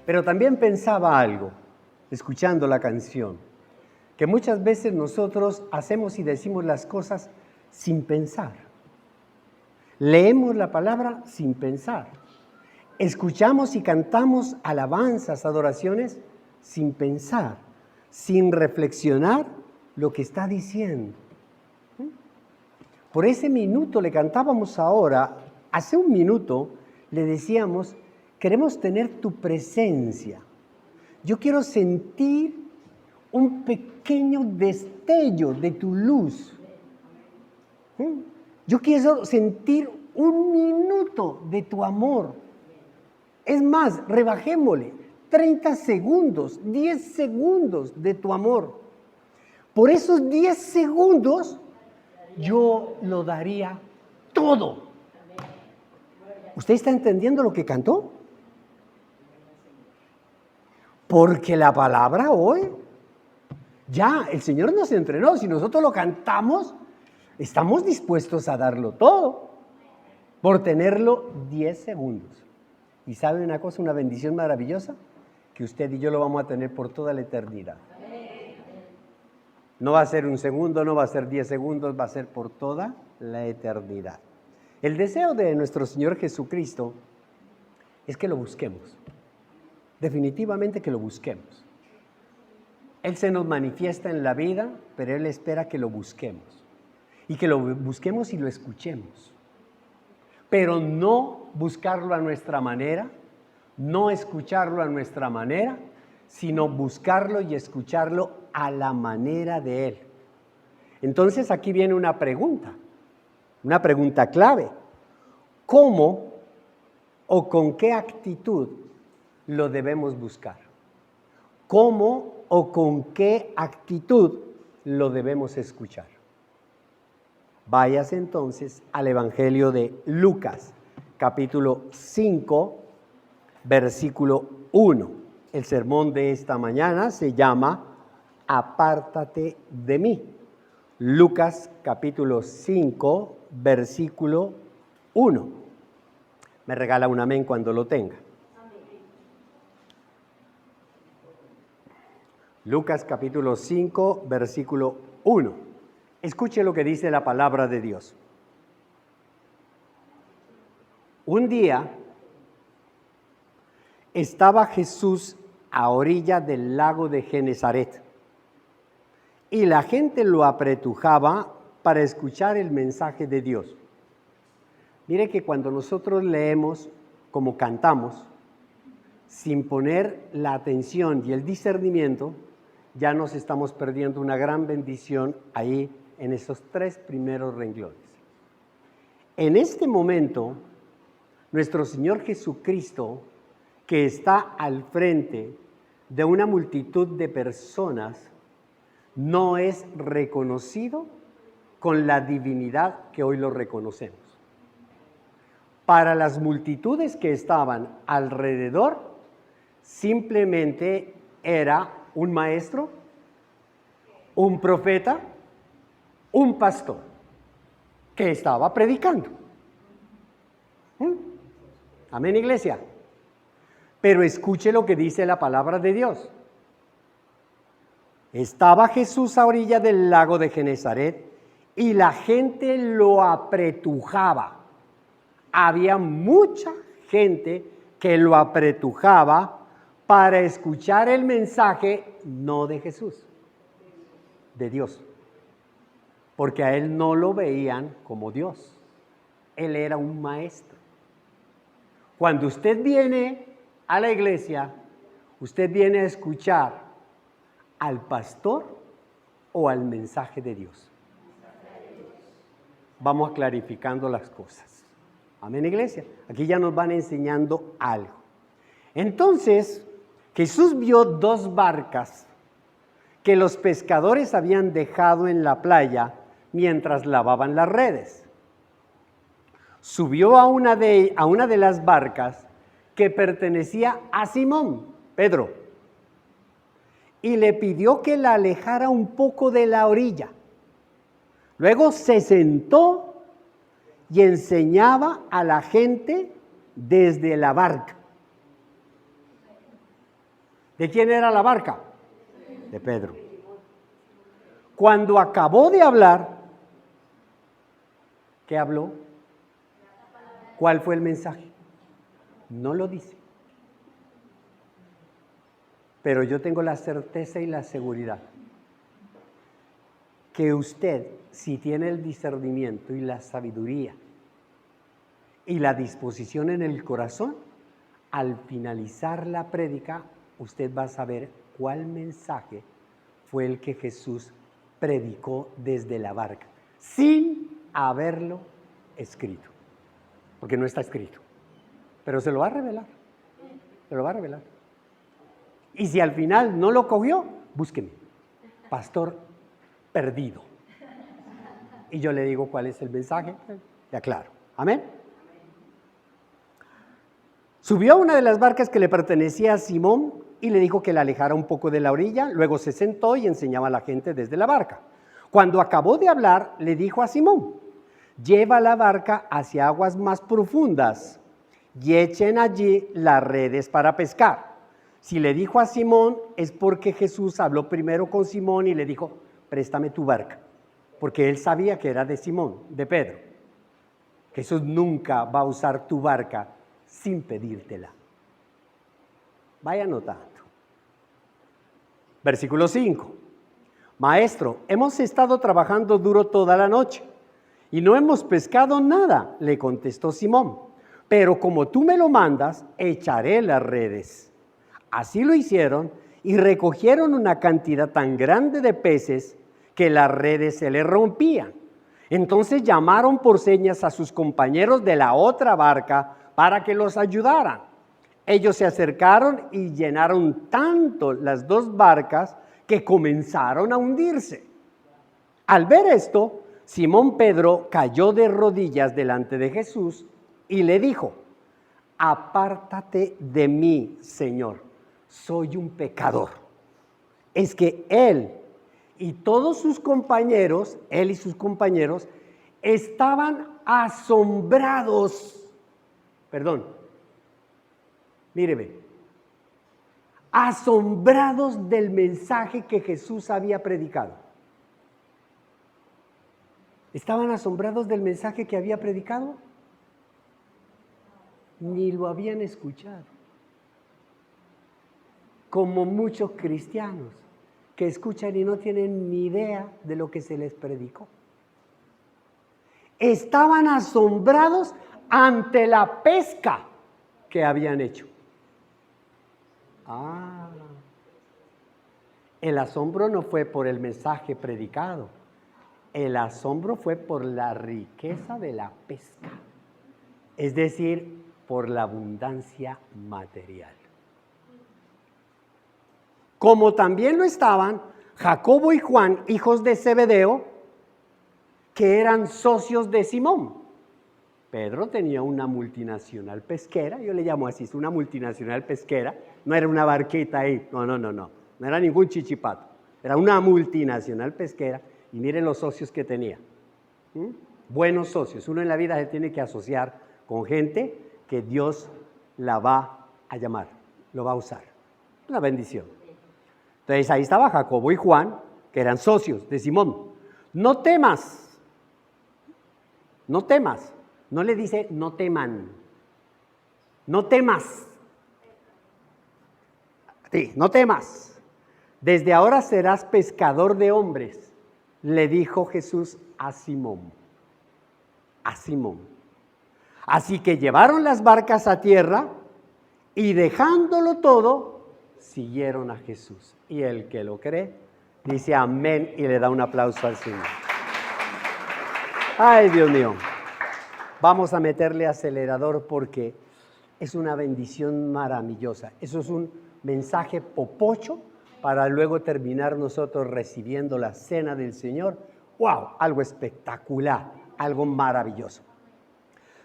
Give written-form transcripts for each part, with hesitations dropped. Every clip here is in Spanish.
Pero también pensaba algo, escuchando la canción, que muchas veces nosotros hacemos y decimos las cosas sin pensar. Leemos la palabra sin pensar. Escuchamos y cantamos alabanzas, adoraciones sin pensar, sin reflexionar lo que está diciendo. Por ese minuto le cantábamos ahora, hace un minuto le decíamos, queremos tener tu presencia. Yo quiero sentir un pequeño destello de tu luz. Yo quiero sentir un minuto de tu amor. Es más, rebajémosle 30 segundos, 10 segundos de tu amor. Por esos 10 segundos yo lo daría todo. ¿Usted está entendiendo lo que cantó? Porque la palabra hoy, ya el Señor nos entrenó. Si nosotros lo cantamos, estamos dispuestos a darlo todo por tenerlo 10 segundos. ¿Y sabe una cosa, una bendición maravillosa? Que usted y yo lo vamos a tener por toda la eternidad. No va a ser un segundo, no va a ser 10 segundos, va a ser por toda la eternidad. El deseo de nuestro Señor Jesucristo es que lo busquemos. Definitivamente que lo busquemos. Él se nos manifiesta en la vida, pero Él espera que lo busquemos. Y que lo busquemos y lo escuchemos. Pero no buscarlo a nuestra manera, no escucharlo a nuestra manera, sino buscarlo y escucharlo a la manera de Él. Entonces aquí viene una pregunta clave. ¿Cómo o con qué actitud lo debemos buscar? ¿Cómo o con qué actitud lo debemos escuchar? Váyase entonces al Evangelio de Lucas, capítulo 5, versículo 1. El sermón de esta mañana se llama Apártate de mí. Lucas, capítulo 5, versículo 1. Me regala un amén cuando lo tenga. Lucas, capítulo 5, versículo 1. Escuche lo que dice la palabra de Dios. Un día estaba Jesús a orilla del lago de Genesaret y la gente lo apretujaba para escuchar el mensaje de Dios. Mire que cuando nosotros leemos como cantamos, sin poner la atención y el discernimiento, ya nos estamos perdiendo una gran bendición ahí en esos 3 primeros renglones. En este momento, nuestro Señor Jesucristo, que está al frente de una multitud de personas, no es reconocido con la divinidad que hoy lo reconocemos. Para las multitudes que estaban alrededor, simplemente era un maestro, un profeta, un pastor que estaba predicando. Amén, iglesia. Pero escuche lo que dice la palabra de Dios. Estaba Jesús a orilla del lago de Genesaret y la gente lo apretujaba. Había mucha gente que lo apretujaba para escuchar el mensaje, no de Jesús, de Dios. Porque a él no lo veían como Dios. Él era un maestro. Cuando usted viene a la iglesia, usted viene a escuchar al pastor o al mensaje de Dios. Vamos clarificando las cosas. Amén, iglesia. Aquí ya nos van enseñando algo. Entonces, Jesús vio 2 barcas que los pescadores habían dejado en la playa mientras lavaban las redes. Subió a una de las barcas que pertenecía a Simón, Pedro, y le pidió que la alejara un poco de la orilla. Luego se sentó y enseñaba a la gente desde la barca. ¿De quién era la barca? De Pedro. Cuando acabó de hablar, ¿qué habló? ¿Cuál fue el mensaje? No lo dice. Pero yo tengo la certeza y la seguridad que usted, si tiene el discernimiento y la sabiduría y la disposición en el corazón, al finalizar la prédica, usted va a saber cuál mensaje fue el que Jesús predicó desde la barca, sin haberlo escrito, porque no está escrito, pero se lo va a revelar, se lo va a revelar. Y si al final no lo cogió, búsqueme, pastor perdido. Y yo le digo cuál es el mensaje, le aclaro. Amén. Subió a una de las barcas que le pertenecía a Simón y le dijo que la alejara un poco de la orilla. Luego se sentó y enseñaba a la gente desde la barca. Cuando acabó de hablar, le dijo a Simón: lleva la barca hacia aguas más profundas y echen allí las redes para pescar. Si le dijo a Simón, es porque Jesús habló primero con Simón y le dijo: préstame tu barca, porque él sabía que era de Simón, de Pedro. Jesús nunca va a usar tu barca sin pedírtela. Vaya anotando. Versículo 5. Maestro, hemos estado trabajando duro toda la noche y no hemos pescado nada, le contestó Simón. Pero como tú me lo mandas, echaré las redes. Así lo hicieron y recogieron una cantidad tan grande de peces que las redes se les rompían. Entonces llamaron por señas a sus compañeros de la otra barca para que los ayudaran. Ellos se acercaron y llenaron tanto las dos barcas que comenzaron a hundirse. Al ver esto, Simón Pedro cayó de rodillas delante de Jesús y le dijo: apártate de mí, Señor, soy un pecador. Es que él y sus compañeros estaban asombrados. Míreme, asombrados del mensaje que Jesús había predicado. ¿Estaban asombrados del mensaje que había predicado? Ni lo habían escuchado. Como muchos cristianos que escuchan y no tienen ni idea de lo que se les predicó. Estaban asombrados ante la pesca que habían hecho. El asombro no fue por el mensaje predicado, el asombro fue por la riqueza de la pesca, es decir, por la abundancia material. Como también lo estaban Jacobo y Juan, hijos de Zebedeo, que eran socios de Simón. Pedro tenía una multinacional pesquera, yo le llamo así, es una multinacional pesquera, no era una barquita ahí, no era ningún chichipato, era una multinacional pesquera, y miren los socios que tenía. Buenos socios. Uno en la vida se tiene que asociar con gente que Dios la va a llamar, lo va a usar. Una bendición. Entonces ahí estaba Jacobo y Juan, que eran socios de Simón. No temas, no le dice no teman, no temas. Sí, no temas. Desde ahora serás pescador de hombres, le dijo Jesús a Simón. A Simón. Así que llevaron las barcas a tierra y dejándolo todo, siguieron a Jesús. Y el que lo cree, dice amén y le da un aplauso al Señor. Ay, Dios mío. Vamos a meterle acelerador porque es una bendición maravillosa. Eso es un mensaje popocho para luego terminar nosotros recibiendo la cena del Señor. ¡Wow! Algo espectacular, algo maravilloso.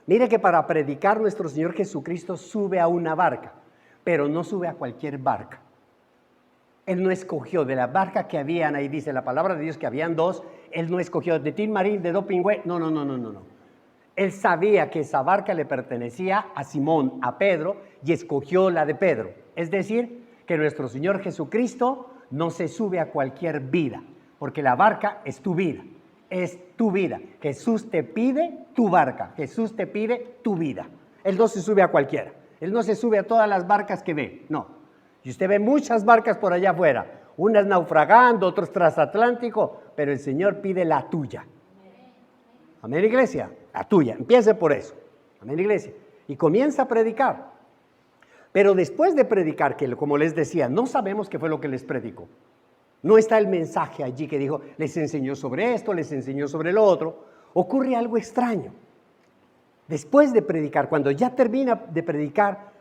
Mire que para predicar nuestro Señor Jesucristo sube a una barca, pero no sube a cualquier barca. Él no escogió de la barca que habían, ahí dice la palabra de Dios que habían dos, Él no escogió de Tin Marín, de Dopingüe, no. Él sabía que esa barca le pertenecía a Simón, a Pedro, y escogió la de Pedro. Es decir, que nuestro Señor Jesucristo no se sube a cualquier vida, porque la barca es tu vida, es tu vida. Jesús te pide tu barca, Jesús te pide tu vida. Él no se sube a cualquiera, Él no se sube a todas las barcas que ve, no. Y usted ve muchas barcas por allá afuera, unas naufragando, otros transatlántico, pero el Señor pide la tuya. Amén, iglesia, la tuya, empiece por eso. Amén, iglesia. Y comienza a predicar. Pero después de predicar, que como les decía, no sabemos qué fue lo que les predicó. No está el mensaje allí que dijo, les enseñó sobre esto, les enseñó sobre lo otro. Ocurre algo extraño. Después de predicar, cuando ya termina de predicar,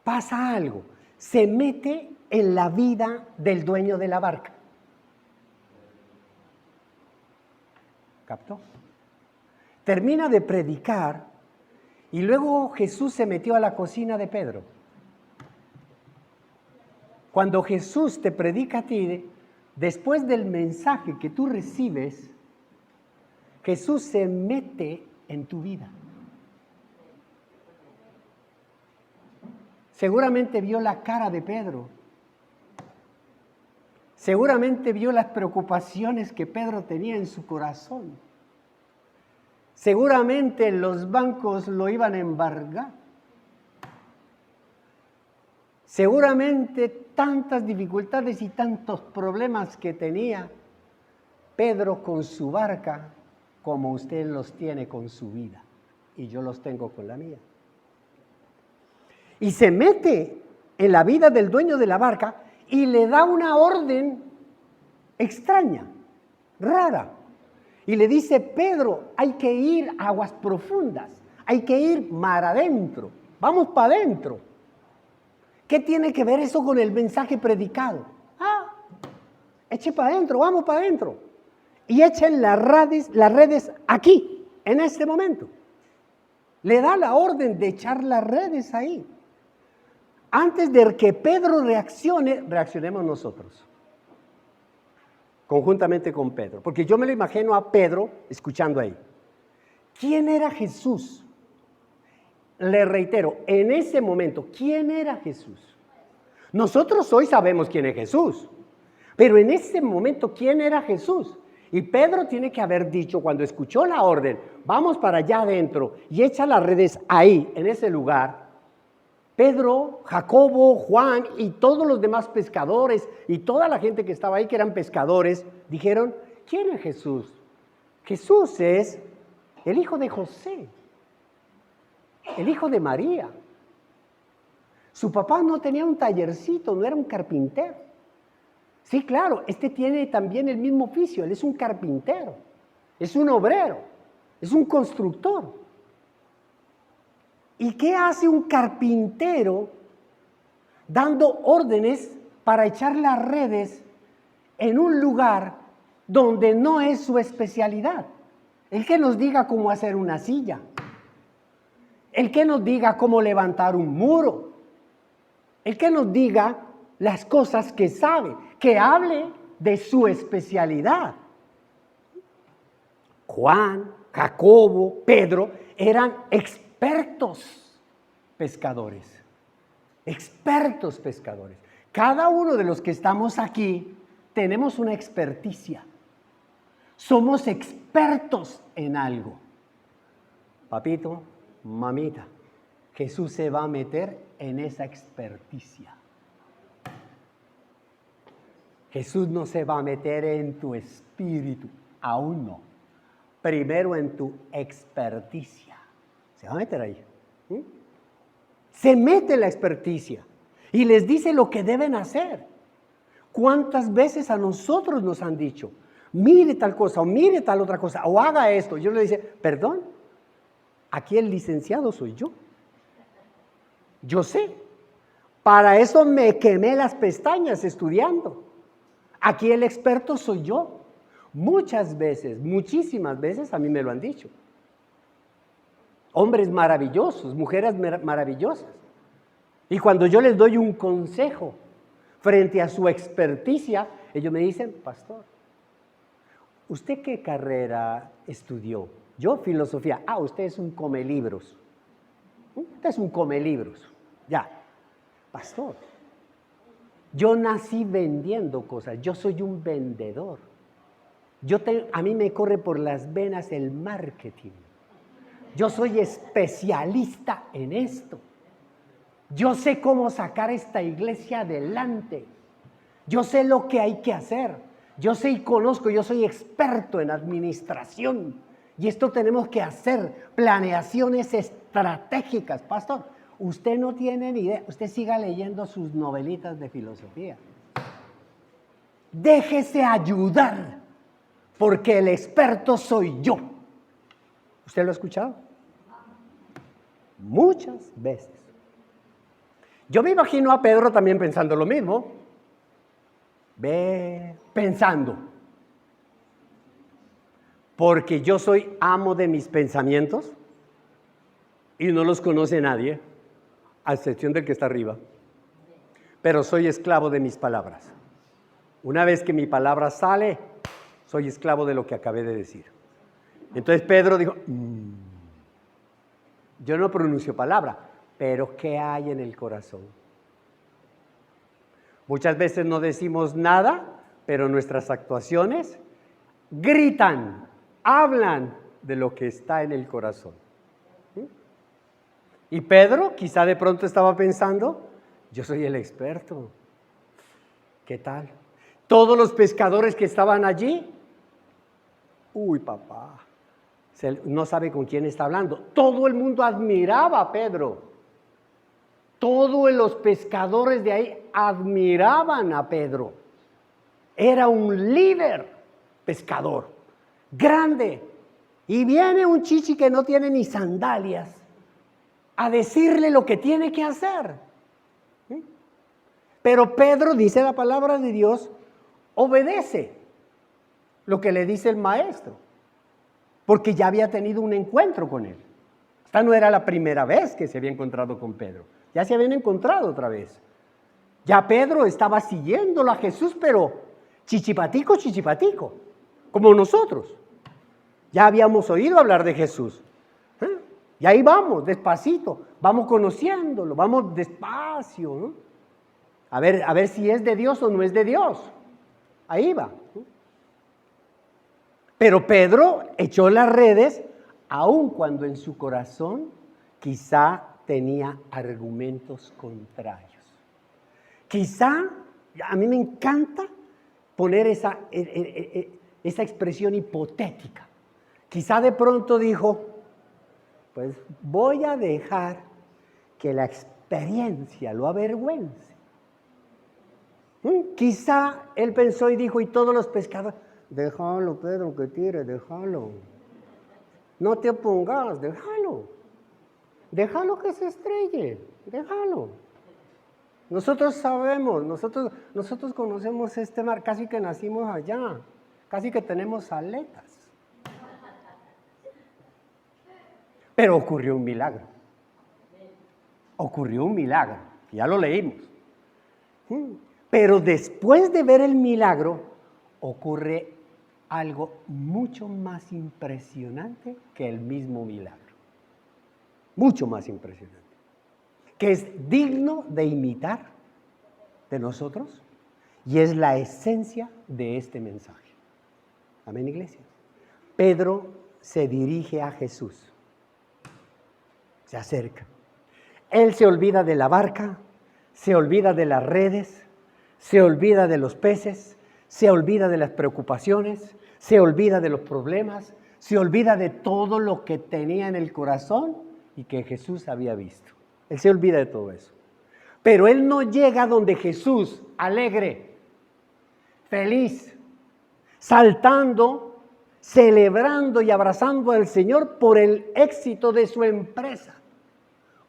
pasa algo. Se mete en la vida del dueño de la barca. ¿Captó? Termina de predicar y luego Jesús se metió a la cocina de Pedro. Cuando Jesús te predica a ti, después del mensaje que tú recibes, Jesús se mete en tu vida. Seguramente vio la cara de Pedro. Seguramente vio las preocupaciones que Pedro tenía en su corazón. Seguramente los bancos lo iban a embargar. Seguramente tantas dificultades y tantos problemas que tenía Pedro con su barca, como usted los tiene con su vida. Y yo los tengo con la mía. Y se mete en la vida del dueño de la barca y le da una orden extraña, rara. Y le dice, Pedro, hay que ir a aguas profundas, hay que ir mar adentro, vamos para adentro. ¿Qué tiene que ver eso con el mensaje predicado? Eche para adentro, vamos para adentro. Y echen las redes aquí, en este momento. Le da la orden de echar las redes ahí. Antes de que Pedro reaccione, reaccionemos nosotros. Conjuntamente con Pedro. Porque yo me lo imagino a Pedro escuchando ahí. ¿Quién era Jesús? Le reitero, en ese momento, ¿quién era Jesús? Nosotros hoy sabemos quién es Jesús. Pero en ese momento, ¿quién era Jesús? Y Pedro tiene que haber dicho, cuando escuchó la orden, vamos para allá adentro y echa las redes ahí, en ese lugar. Pedro, Jacobo, Juan y todos los demás pescadores y toda la gente que estaba ahí que eran pescadores, dijeron, ¿quién es Jesús? Jesús es el hijo de José, el hijo de María. Su papá no tenía un tallercito, no era un carpintero. Sí, claro, este tiene también el mismo oficio, él es un carpintero, es un obrero, es un constructor. ¿Y qué hace un carpintero dando órdenes para echar las redes en un lugar donde no es su especialidad? El que nos diga cómo hacer una silla, el que nos diga cómo levantar un muro, el que nos diga las cosas que sabe, que hable de su especialidad. Juan, Jacobo, Pedro eran expertos pescadores, expertos pescadores. Cada uno de los que estamos aquí tenemos una experticia. Somos expertos en algo. Papito, mamita, Jesús se va a meter en esa experticia. Jesús no se va a meter en tu espíritu, aún no. Primero en tu experticia. Se va a meter ahí. Se mete en la experticia y les dice lo que deben hacer. ¿Cuántas veces a nosotros nos han dicho, mire tal cosa o mire tal otra cosa o haga esto? Yo le dice, perdón, aquí el licenciado soy yo. Yo sé. Para eso me quemé las pestañas estudiando. Aquí el experto soy yo. Muchas veces, muchísimas veces a mí me lo han dicho. Hombres maravillosos, mujeres maravillosas. Y cuando yo les doy un consejo frente a su experticia, ellos me dicen, pastor, ¿usted qué carrera estudió? Yo, filosofía. Usted es un comelibros. Usted es un comelibros. Ya, pastor, Yo nací vendiendo cosas, yo soy un vendedor. A mí me corre por las venas el marketing. Yo soy especialista en esto. Yo sé cómo sacar esta iglesia adelante. Yo sé lo que hay que hacer. Yo sé y conozco, yo soy experto en administración. Y esto tenemos que hacer, planeaciones estratégicas. Pastor, usted no tiene ni idea, usted siga leyendo sus novelitas de filosofía. Déjese ayudar, porque el experto soy yo. ¿Usted lo ha escuchado? Muchas veces. Yo me imagino a Pedro también pensando lo mismo. Pensando. Porque yo soy amo de mis pensamientos y no los conoce nadie, a excepción del que está arriba. Pero soy esclavo de mis palabras. Una vez que mi palabra sale, soy esclavo de lo que acabé de decir. Entonces Pedro dijo, yo no pronuncio palabra, pero ¿qué hay en el corazón? Muchas veces no decimos nada, pero nuestras actuaciones gritan, hablan de lo que está en el corazón. Y Pedro quizá de pronto estaba pensando, yo soy el experto. ¿Qué tal? Todos los pescadores que estaban allí, papá, no sabe con quién está hablando. Todo el mundo admiraba a Pedro. Todos los pescadores de ahí admiraban a Pedro. Era un líder pescador, grande. Y viene un chichi que no tiene ni sandalias a decirle lo que tiene que hacer. Pero Pedro, dice la palabra de Dios, obedece lo que le dice el maestro, porque ya había tenido un encuentro con él. Esta no era la primera vez que se había encontrado con Pedro, ya se habían encontrado otra vez. Ya Pedro estaba siguiéndolo a Jesús, pero chichipatico, como nosotros. Ya habíamos oído hablar de Jesús. Y ahí vamos, despacito, vamos conociéndolo, vamos despacio, ¿no? A ver si es de Dios o no es de Dios. Ahí va. Pero Pedro echó las redes, aun cuando en su corazón quizá tenía argumentos contrarios. Quizá, a mí me encanta poner esa expresión hipotética. Quizá de pronto dijo, pues voy a dejar que la experiencia lo avergüence. Quizá él pensó y dijo, y todos los pescadores, déjalo Pedro que tire, déjalo. No te opongas, déjalo. Déjalo que se estrelle, déjalo. Nosotros sabemos, nosotros conocemos este mar, casi que nacimos allá, casi que tenemos aletas. Pero ocurrió un milagro. Ocurrió un milagro, ya lo leímos. Pero después de ver el milagro, ocurre algo mucho más impresionante que el mismo milagro. Mucho más impresionante. Que es digno de imitar de nosotros y es la esencia de este mensaje. Amén, iglesia. Pedro se dirige a Jesús. Se acerca. Él se olvida de la barca, se olvida de las redes, se olvida de los peces, se olvida de las preocupaciones, se olvida de los problemas, se olvida de todo lo que tenía en el corazón y que Jesús había visto. Él se olvida de todo eso. Pero él no llega donde Jesús, alegre, feliz, saltando, celebrando y abrazando al Señor por el éxito de su empresa.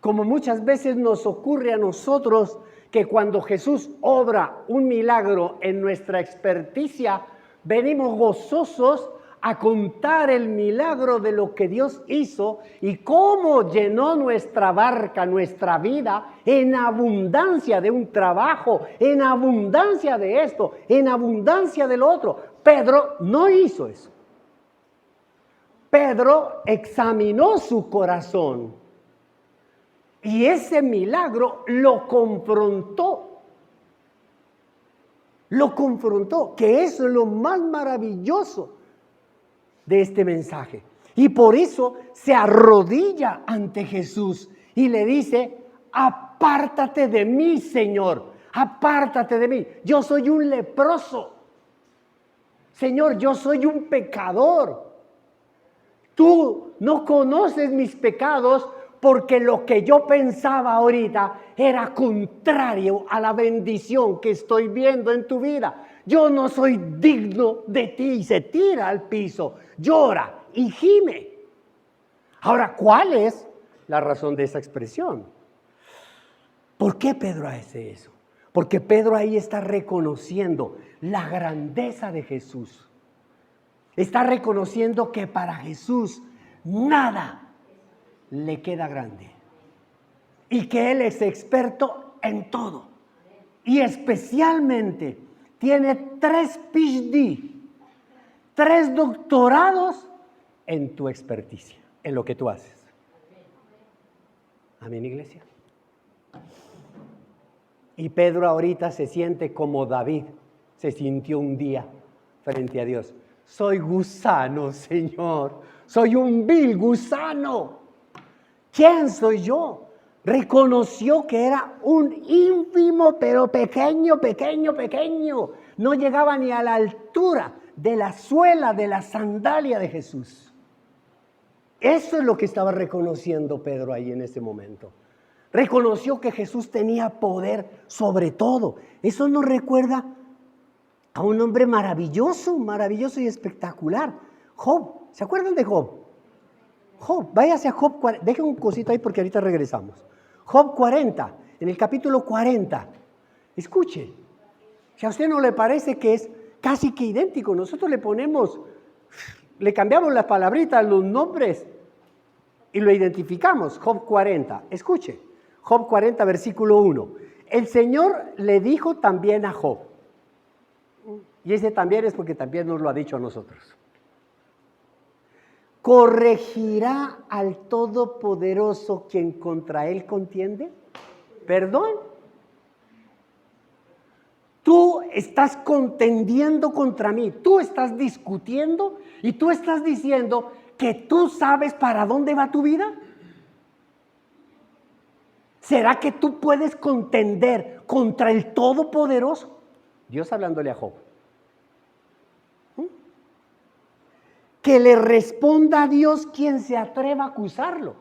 Como muchas veces nos ocurre a nosotros que cuando Jesús obra un milagro en nuestra experticia, venimos gozosos a contar el milagro de lo que Dios hizo y cómo llenó nuestra barca, nuestra vida, en abundancia de un trabajo, en abundancia de esto, en abundancia de lo otro. Pedro no hizo eso. Pedro examinó su corazón y ese milagro lo confrontó. lo confrontó, que eso es lo más maravilloso de este mensaje. Y por eso se arrodilla ante Jesús y le dice: apártate de mí, Señor, apártate de mí. Yo soy un leproso. Señor, yo soy un pecador. Tú no conoces mis pecados porque lo que yo pensaba ahorita era contrario a la bendición que estoy viendo en tu vida. Yo no soy digno de ti. Y se tira al piso, llora y gime. Ahora, ¿cuál es la razón de esa expresión? ¿Por qué Pedro hace eso? Porque Pedro ahí está reconociendo la grandeza de Jesús. Está reconociendo que para Jesús nada le queda grande. Y que Él es experto en todo. Y especialmente tiene 3 PhD, 3 doctorados en tu experticia, en lo que tú haces. Amén, iglesia. Y Pedro ahorita se siente como David se sintió un día frente a Dios. Soy gusano, Señor. Soy un vil gusano. ¿Quién soy yo? Reconoció que era un ínfimo, pero pequeño. No llegaba ni a la altura de la suela de la sandalia de Jesús. Eso es lo que estaba reconociendo Pedro ahí en ese momento. Reconoció que Jesús tenía poder sobre todo. Eso nos recuerda a un hombre maravilloso y espectacular. Job. ¿Se acuerdan de Job? Job, váyase a Job 40. Dejen un cosito ahí porque ahorita regresamos. Job 40, en el capítulo 40. Escuche, si a usted no le parece que es casi que idéntico, nosotros le cambiamos las palabritas, los nombres y lo identificamos. Job 40, escuche. Job 40, versículo 1. El Señor le dijo también a Job, y ese también es porque también nos lo ha dicho a nosotros: ¿corregirá al Todopoderoso quien contra él contiende? ¿Perdón? Tú estás contendiendo contra mí, tú estás discutiendo y tú estás diciendo que tú sabes para dónde va tu vida. ¿Será que tú puedes contender contra el Todopoderoso? Dios hablándole a Job. Que le responda a Dios quien se atreva a acusarlo.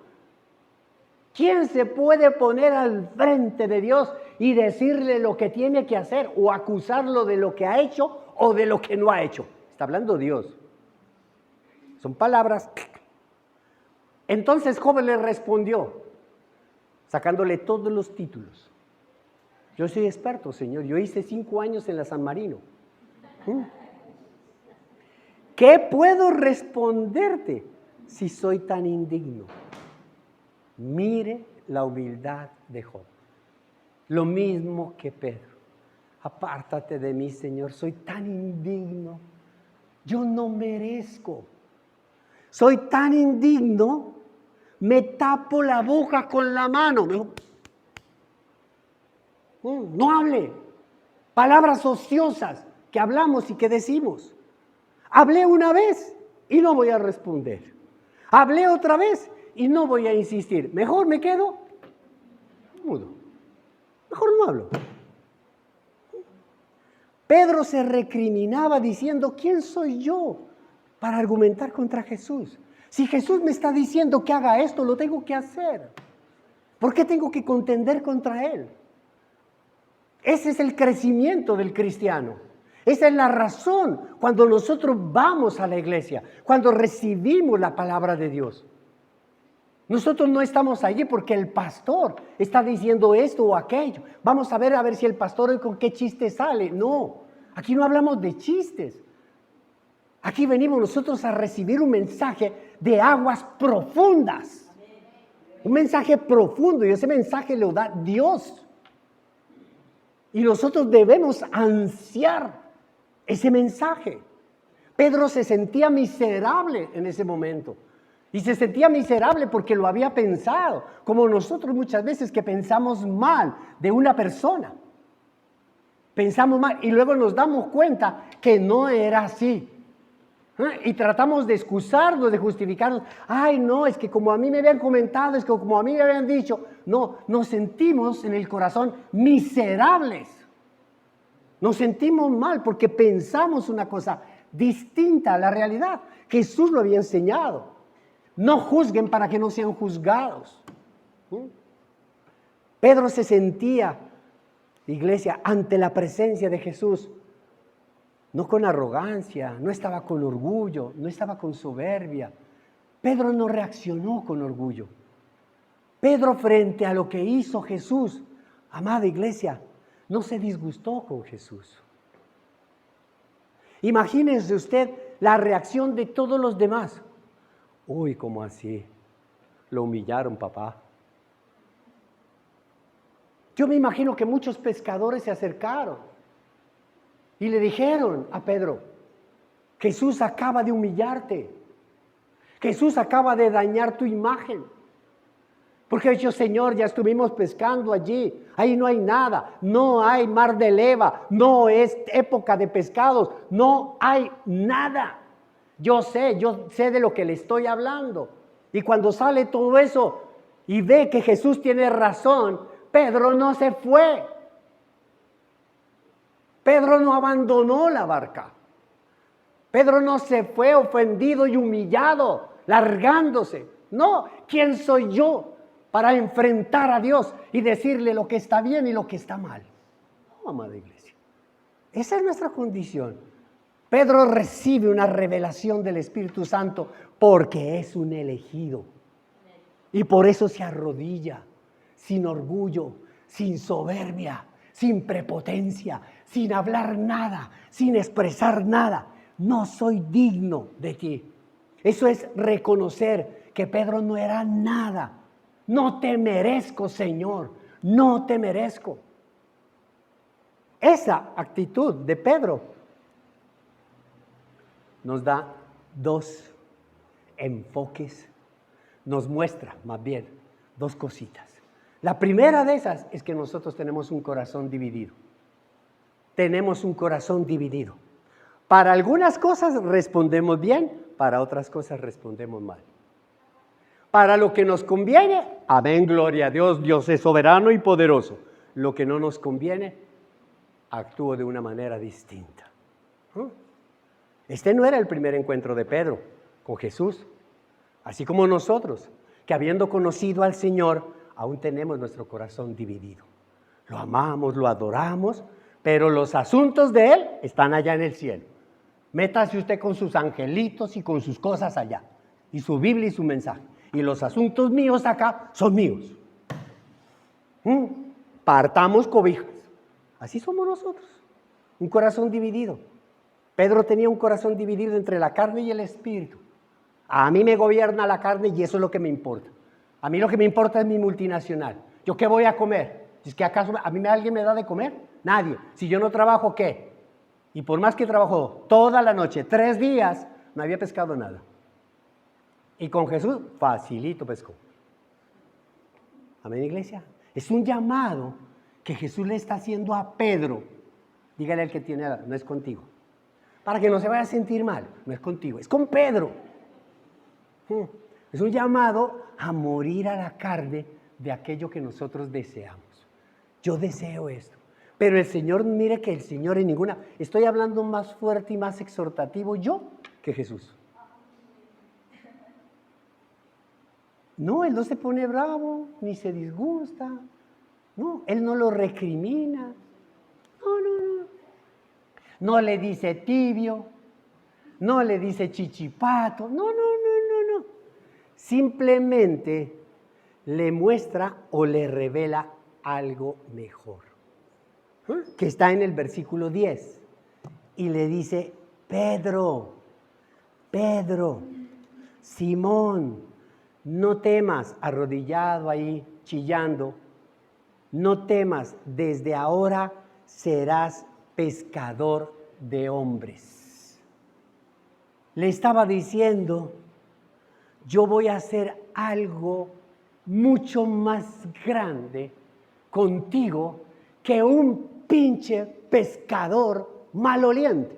¿Quién se puede poner al frente de Dios y decirle lo que tiene que hacer o acusarlo de lo que ha hecho o de lo que no ha hecho? Está hablando Dios. Son palabras. Entonces Job le respondió, sacándole todos los títulos. Yo soy experto, Señor. Yo hice 5 años en la San Marino. ¿Qué puedo responderte si soy tan indigno? Mire la humildad de Job. Lo mismo que Pedro. Apártate de mí, Señor. Soy tan indigno. Yo no merezco. Soy tan indigno. Me tapo la boca con la mano. No hable. Palabras ociosas que hablamos y que decimos. Hablé una vez y no voy a responder. Hablé otra vez y no voy a insistir. Mejor me quedo mudo. Mejor no hablo. Pedro se recriminaba diciendo, ¿quién soy yo para argumentar contra Jesús? Si Jesús me está diciendo que haga esto, lo tengo que hacer. ¿Por qué tengo que contender contra Él? Ese es el crecimiento del cristiano. Esa es la razón cuando nosotros vamos a la iglesia, cuando recibimos la palabra de Dios. Nosotros no estamos allí porque el pastor está diciendo esto o aquello. Vamos a ver si el pastor hoy con qué chiste sale. No, aquí no hablamos de chistes. Aquí venimos nosotros a recibir un mensaje de aguas profundas. Un mensaje profundo, y ese mensaje lo da Dios. Y nosotros debemos ansiar ese mensaje. Pedro se sentía miserable en ese momento. Y se sentía miserable porque lo había pensado, como nosotros muchas veces que pensamos mal de una persona. Pensamos mal y luego nos damos cuenta que no era así. Y tratamos de excusarnos, de justificarnos. Ay, no, es que como a mí me habían comentado, es que como a mí me habían dicho. No, nos sentimos en el corazón miserables. Nos sentimos mal porque pensamos una cosa distinta a la realidad. Jesús lo había enseñado. No juzguen para que no sean juzgados. Pedro se sentía, iglesia, ante la presencia de Jesús. No con arrogancia, no estaba con orgullo, no estaba con soberbia. Pedro no reaccionó con orgullo. Pedro, frente a lo que hizo Jesús, amada iglesia, no se disgustó con Jesús. Imagínense usted la reacción de todos los demás. Uy, ¿cómo así? Lo humillaron, papá. Yo me imagino que muchos pescadores se acercaron y le dijeron a Pedro, Jesús acaba de humillarte, Jesús acaba de dañar tu imagen. Porque ha dicho, Señor, ya estuvimos pescando allí, ahí no hay nada, no hay mar de leva, no es época de pescados, no hay nada. Yo sé de lo que le estoy hablando. Y cuando sale todo eso y ve que Jesús tiene razón, Pedro no se fue. Pedro no abandonó la barca. Pedro no se fue ofendido y humillado, largándose. No, ¿quién soy yo para enfrentar a Dios y decirle lo que está bien y lo que está mal? No, amada iglesia. Esa es nuestra condición. Pedro recibe una revelación del Espíritu Santo porque es un elegido. Y por eso se arrodilla, sin orgullo, sin soberbia, sin prepotencia, sin hablar nada, sin expresar nada. No soy digno de ti. Eso es reconocer que Pedro no era nada. No te merezco, Señor, no te merezco. Esa actitud de Pedro nos da dos enfoques, nos muestra más bien dos cositas. La primera de esas es que nosotros tenemos un corazón dividido. Tenemos un corazón dividido. Para algunas cosas respondemos bien, para otras cosas respondemos mal. Para lo que nos conviene, amén, gloria a Dios, Dios es soberano y poderoso. Lo que no nos conviene, actúo de una manera distinta. Este no era el primer encuentro de Pedro con Jesús. Así como nosotros, que habiendo conocido al Señor, aún tenemos nuestro corazón dividido. Lo amamos, lo adoramos, pero los asuntos de Él están allá en el cielo. Métase usted con sus angelitos y con sus cosas allá, y su Biblia y su mensaje. Y los asuntos míos acá son míos. Partamos cobijas. Así somos nosotros, un corazón dividido. Pedro tenía un corazón dividido entre la carne y el espíritu. A mí me gobierna la carne y eso es lo que me importa. A mí lo que me importa es mi multinacional. ¿Yo qué voy a comer? ¿Es que acaso a mí alguien me da de comer? Nadie. Si yo no trabajo, ¿qué? Y por más que trabajo toda la noche, 3 días, no había pescado nada. Y con Jesús, facilito pescó. Amén, iglesia. Es un llamado que Jesús le está haciendo a Pedro. Dígale al que tiene, no es contigo. Para que no se vaya a sentir mal, no es contigo, es con Pedro. Es un llamado a morir a la carne de aquello que nosotros deseamos. Yo deseo esto. Pero el Señor, mire que el Señor en ninguna... Estoy hablando más fuerte y más exhortativo yo que Jesús. No, Él no se pone bravo, ni se disgusta. No, Él no lo recrimina. No. No le dice tibio, no le dice chichipato. No. Simplemente le muestra o le revela algo mejor. Que está en el versículo 10. Y le dice, Pedro, Simón, no temas, arrodillado ahí, chillando, no temas, desde ahora serás pescador de hombres. Le estaba diciendo, yo voy a hacer algo mucho más grande contigo que un pinche pescador maloliente.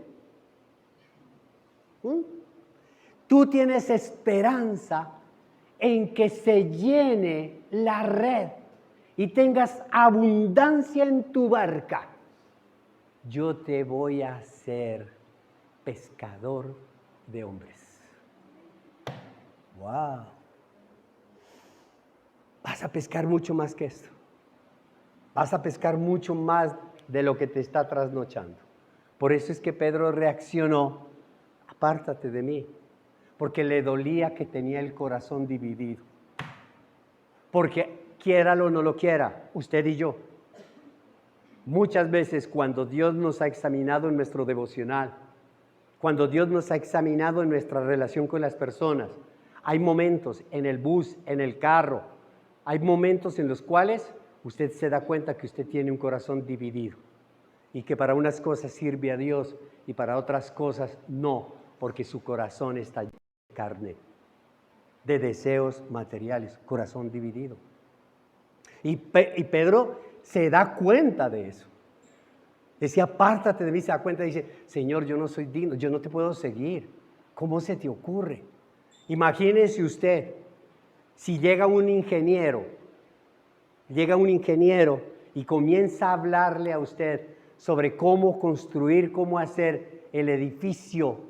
Tú tienes esperanza en que se llene la red y tengas abundancia en tu barca. Yo te voy a hacer pescador de hombres. ¡Wow! Vas a pescar mucho más que esto. Vas a pescar mucho más de lo que te está trasnochando. Por eso es que Pedro reaccionó: apártate de mí, porque le dolía que tenía el corazón dividido. Porque quiéralo o no lo quiera, usted y yo, muchas veces cuando Dios nos ha examinado en nuestro devocional, cuando Dios nos ha examinado en nuestra relación con las personas, hay momentos en el bus, en el carro, hay momentos en los cuales usted se da cuenta que usted tiene un corazón dividido y que para unas cosas sirve a Dios y para otras cosas no, porque su corazón está lleno de carne, de deseos materiales, corazón dividido. Y Pedro se da cuenta de eso. Decía, apártate de mí, se da cuenta y dice, Señor, yo no soy digno, yo no te puedo seguir. ¿Cómo se te ocurre? Imagínese usted, si llega un ingeniero y comienza a hablarle a usted sobre cómo construir, cómo hacer el edificio,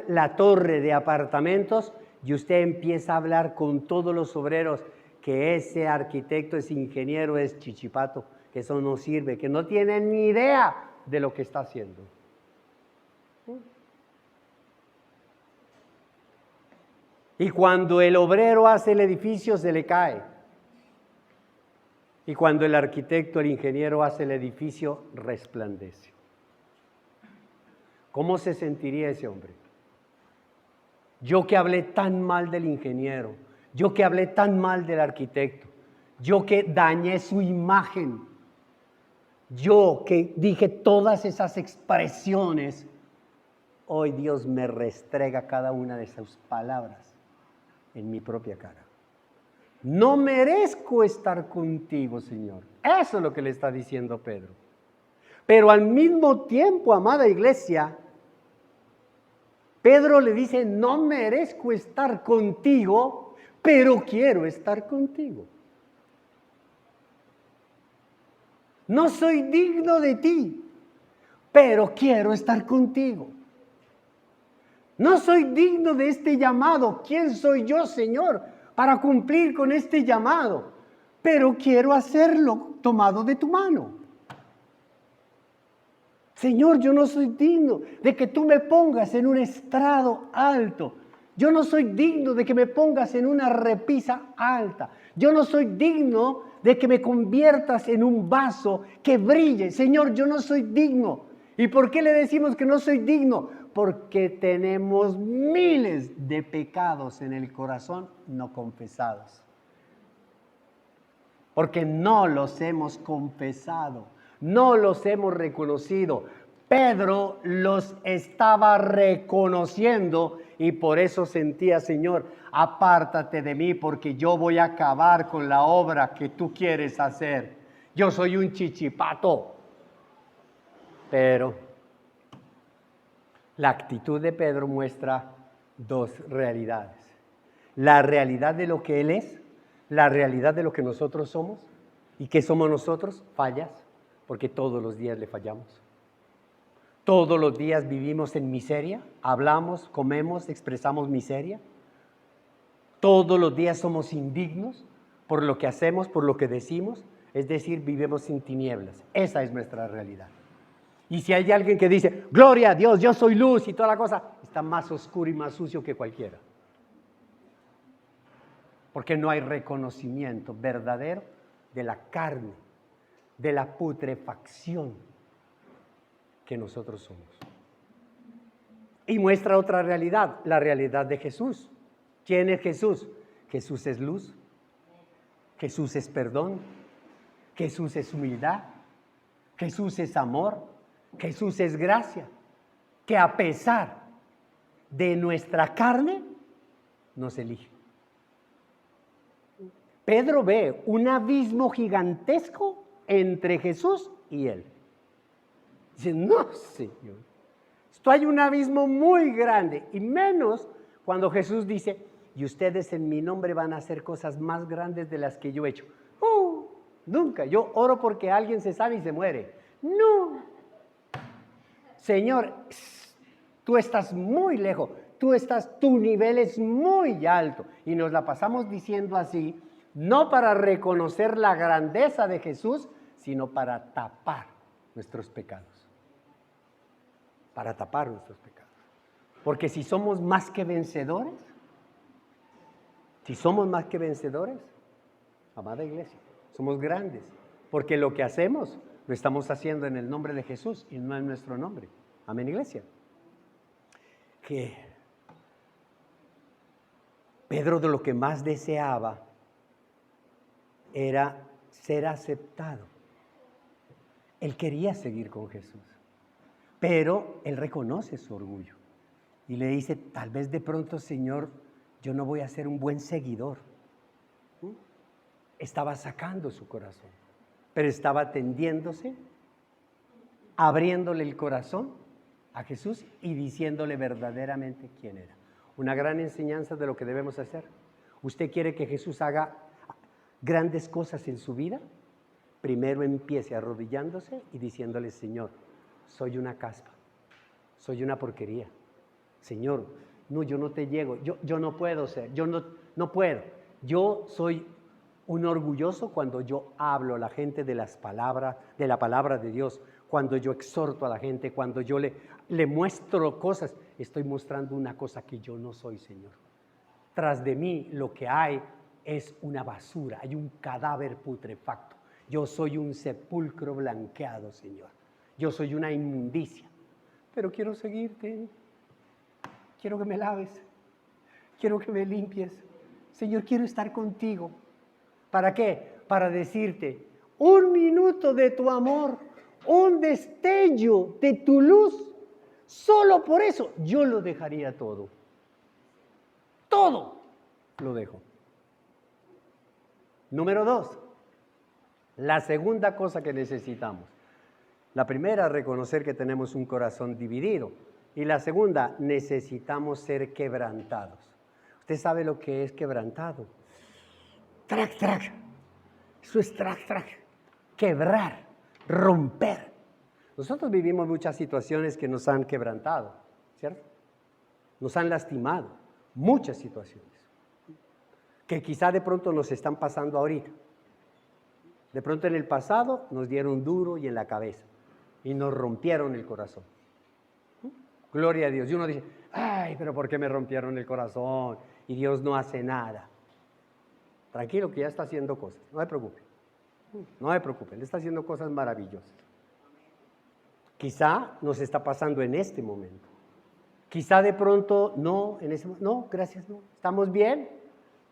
la torre de apartamentos, y usted empieza a hablar con todos los obreros que ese arquitecto, ese ingeniero es chichipato, que eso no sirve, que no tiene ni idea de lo que está haciendo. Y cuando el obrero hace el edificio, se le cae. Y cuando el arquitecto, el ingeniero hace el edificio, resplandece. ¿Cómo se sentiría ese hombre? Yo que hablé tan mal del ingeniero, yo que hablé tan mal del arquitecto, yo que dañé su imagen, yo que dije todas esas expresiones, hoy Dios me restrega cada una de sus palabras en mi propia cara. No merezco estar contigo, Señor. Eso es lo que le está diciendo Pedro. Pero al mismo tiempo, amada iglesia, Pedro le dice, no merezco estar contigo, pero quiero estar contigo. No soy digno de ti, pero quiero estar contigo. No soy digno de este llamado. ¿Quién soy yo, Señor, para cumplir con este llamado? Pero quiero hacerlo tomado de tu mano. Señor, yo no soy digno de que tú me pongas en un estrado alto. Yo no soy digno de que me pongas en una repisa alta. Yo no soy digno de que me conviertas en un vaso que brille. Señor, yo no soy digno. ¿Y por qué le decimos que no soy digno? Porque tenemos miles de pecados en el corazón no confesados. Porque no los hemos confesado. No los hemos reconocido. Pedro los estaba reconociendo y por eso sentía, Señor, apártate de mí porque yo voy a acabar con la obra que tú quieres hacer. Yo soy un chichipato. Pero la actitud de Pedro muestra dos realidades. La realidad de lo que él es, la realidad de lo que nosotros somos. ¿Y qué somos nosotros? Fallas. Porque todos los días le fallamos. Todos los días vivimos en miseria, hablamos, comemos, expresamos miseria. Todos los días somos indignos por lo que hacemos, por lo que decimos, es decir, vivimos sin tinieblas. Esa es nuestra realidad. Y si hay alguien que dice, gloria a Dios, yo soy luz y toda la cosa, está más oscuro y más sucio que cualquiera. Porque no hay reconocimiento verdadero de la carne, de la putrefacción que nosotros somos. Y muestra otra realidad, la realidad de Jesús. ¿Quién es Jesús? Jesús es luz, Jesús es perdón, Jesús es humildad, Jesús es amor, Jesús es gracia, que a pesar de nuestra carne nos elige. Pedro ve un abismo gigantesco entre Jesús y él. Dice, no, Señor. Esto hay un abismo muy grande, y menos cuando Jesús dice, y ustedes en mi nombre van a hacer cosas más grandes de las que yo he hecho. Nunca. Yo oro porque alguien se sane y se muere. No. Señor, tú estás muy lejos, tu nivel es muy alto. Y nos la pasamos diciendo así, no para reconocer la grandeza de Jesús, sino para tapar nuestros pecados. Para tapar nuestros pecados. Porque si somos más que vencedores, amada iglesia, somos grandes. Porque lo que hacemos lo estamos haciendo en el nombre de Jesús y no en nuestro nombre. Amén, iglesia. Que Pedro de lo que más deseaba era ser aceptado. Él quería seguir con Jesús, pero él reconoce su orgullo y le dice, tal vez de pronto, Señor, yo no voy a ser un buen seguidor. Estaba sacando su corazón, pero estaba tendiéndose, abriéndole el corazón a Jesús y diciéndole verdaderamente quién era. Una gran enseñanza de lo que debemos hacer. ¿Usted quiere que Jesús haga grandes cosas en su vida? Primero empiece arrodillándose y diciéndole, Señor, soy una caspa, soy una porquería. Señor, no, yo no te llego, yo no puedo ser, yo no puedo. Yo soy un orgulloso cuando yo hablo a la gente de la palabra de Dios, cuando yo exhorto a la gente, cuando yo le muestro cosas, estoy mostrando una cosa que yo no soy, Señor. Tras de mí lo que hay es una basura, hay un cadáver putrefacto. Yo soy un sepulcro blanqueado, Señor. Yo soy una inmundicia, pero quiero seguirte. Quiero que me laves, quiero que me limpies. Señor, quiero estar contigo. ¿Para qué? Para decirte, un minuto de tu amor, un destello de tu luz, solo por eso yo lo dejaría todo. Todo lo dejo. Número 2, la segunda cosa que necesitamos. La primera, reconocer que tenemos un corazón dividido. Y la segunda, necesitamos ser quebrantados. ¿Usted sabe lo que es quebrantado? Trac, trac. Eso es trac, trac. Quebrar, romper. Nosotros vivimos muchas situaciones que nos han quebrantado, ¿cierto? Nos han lastimado, muchas situaciones, que quizá de pronto nos están pasando ahorita. De pronto en el pasado nos dieron duro y en la cabeza y nos rompieron el corazón. Gloria a Dios. Y uno dice, ay, pero ¿por qué me rompieron el corazón? Y Dios no hace nada. Tranquilo que ya está haciendo cosas, no se preocupe. No se preocupe, Él está haciendo cosas maravillosas. Quizá nos está pasando en este momento. Quizá de pronto no, no, gracias, no. Estamos bien,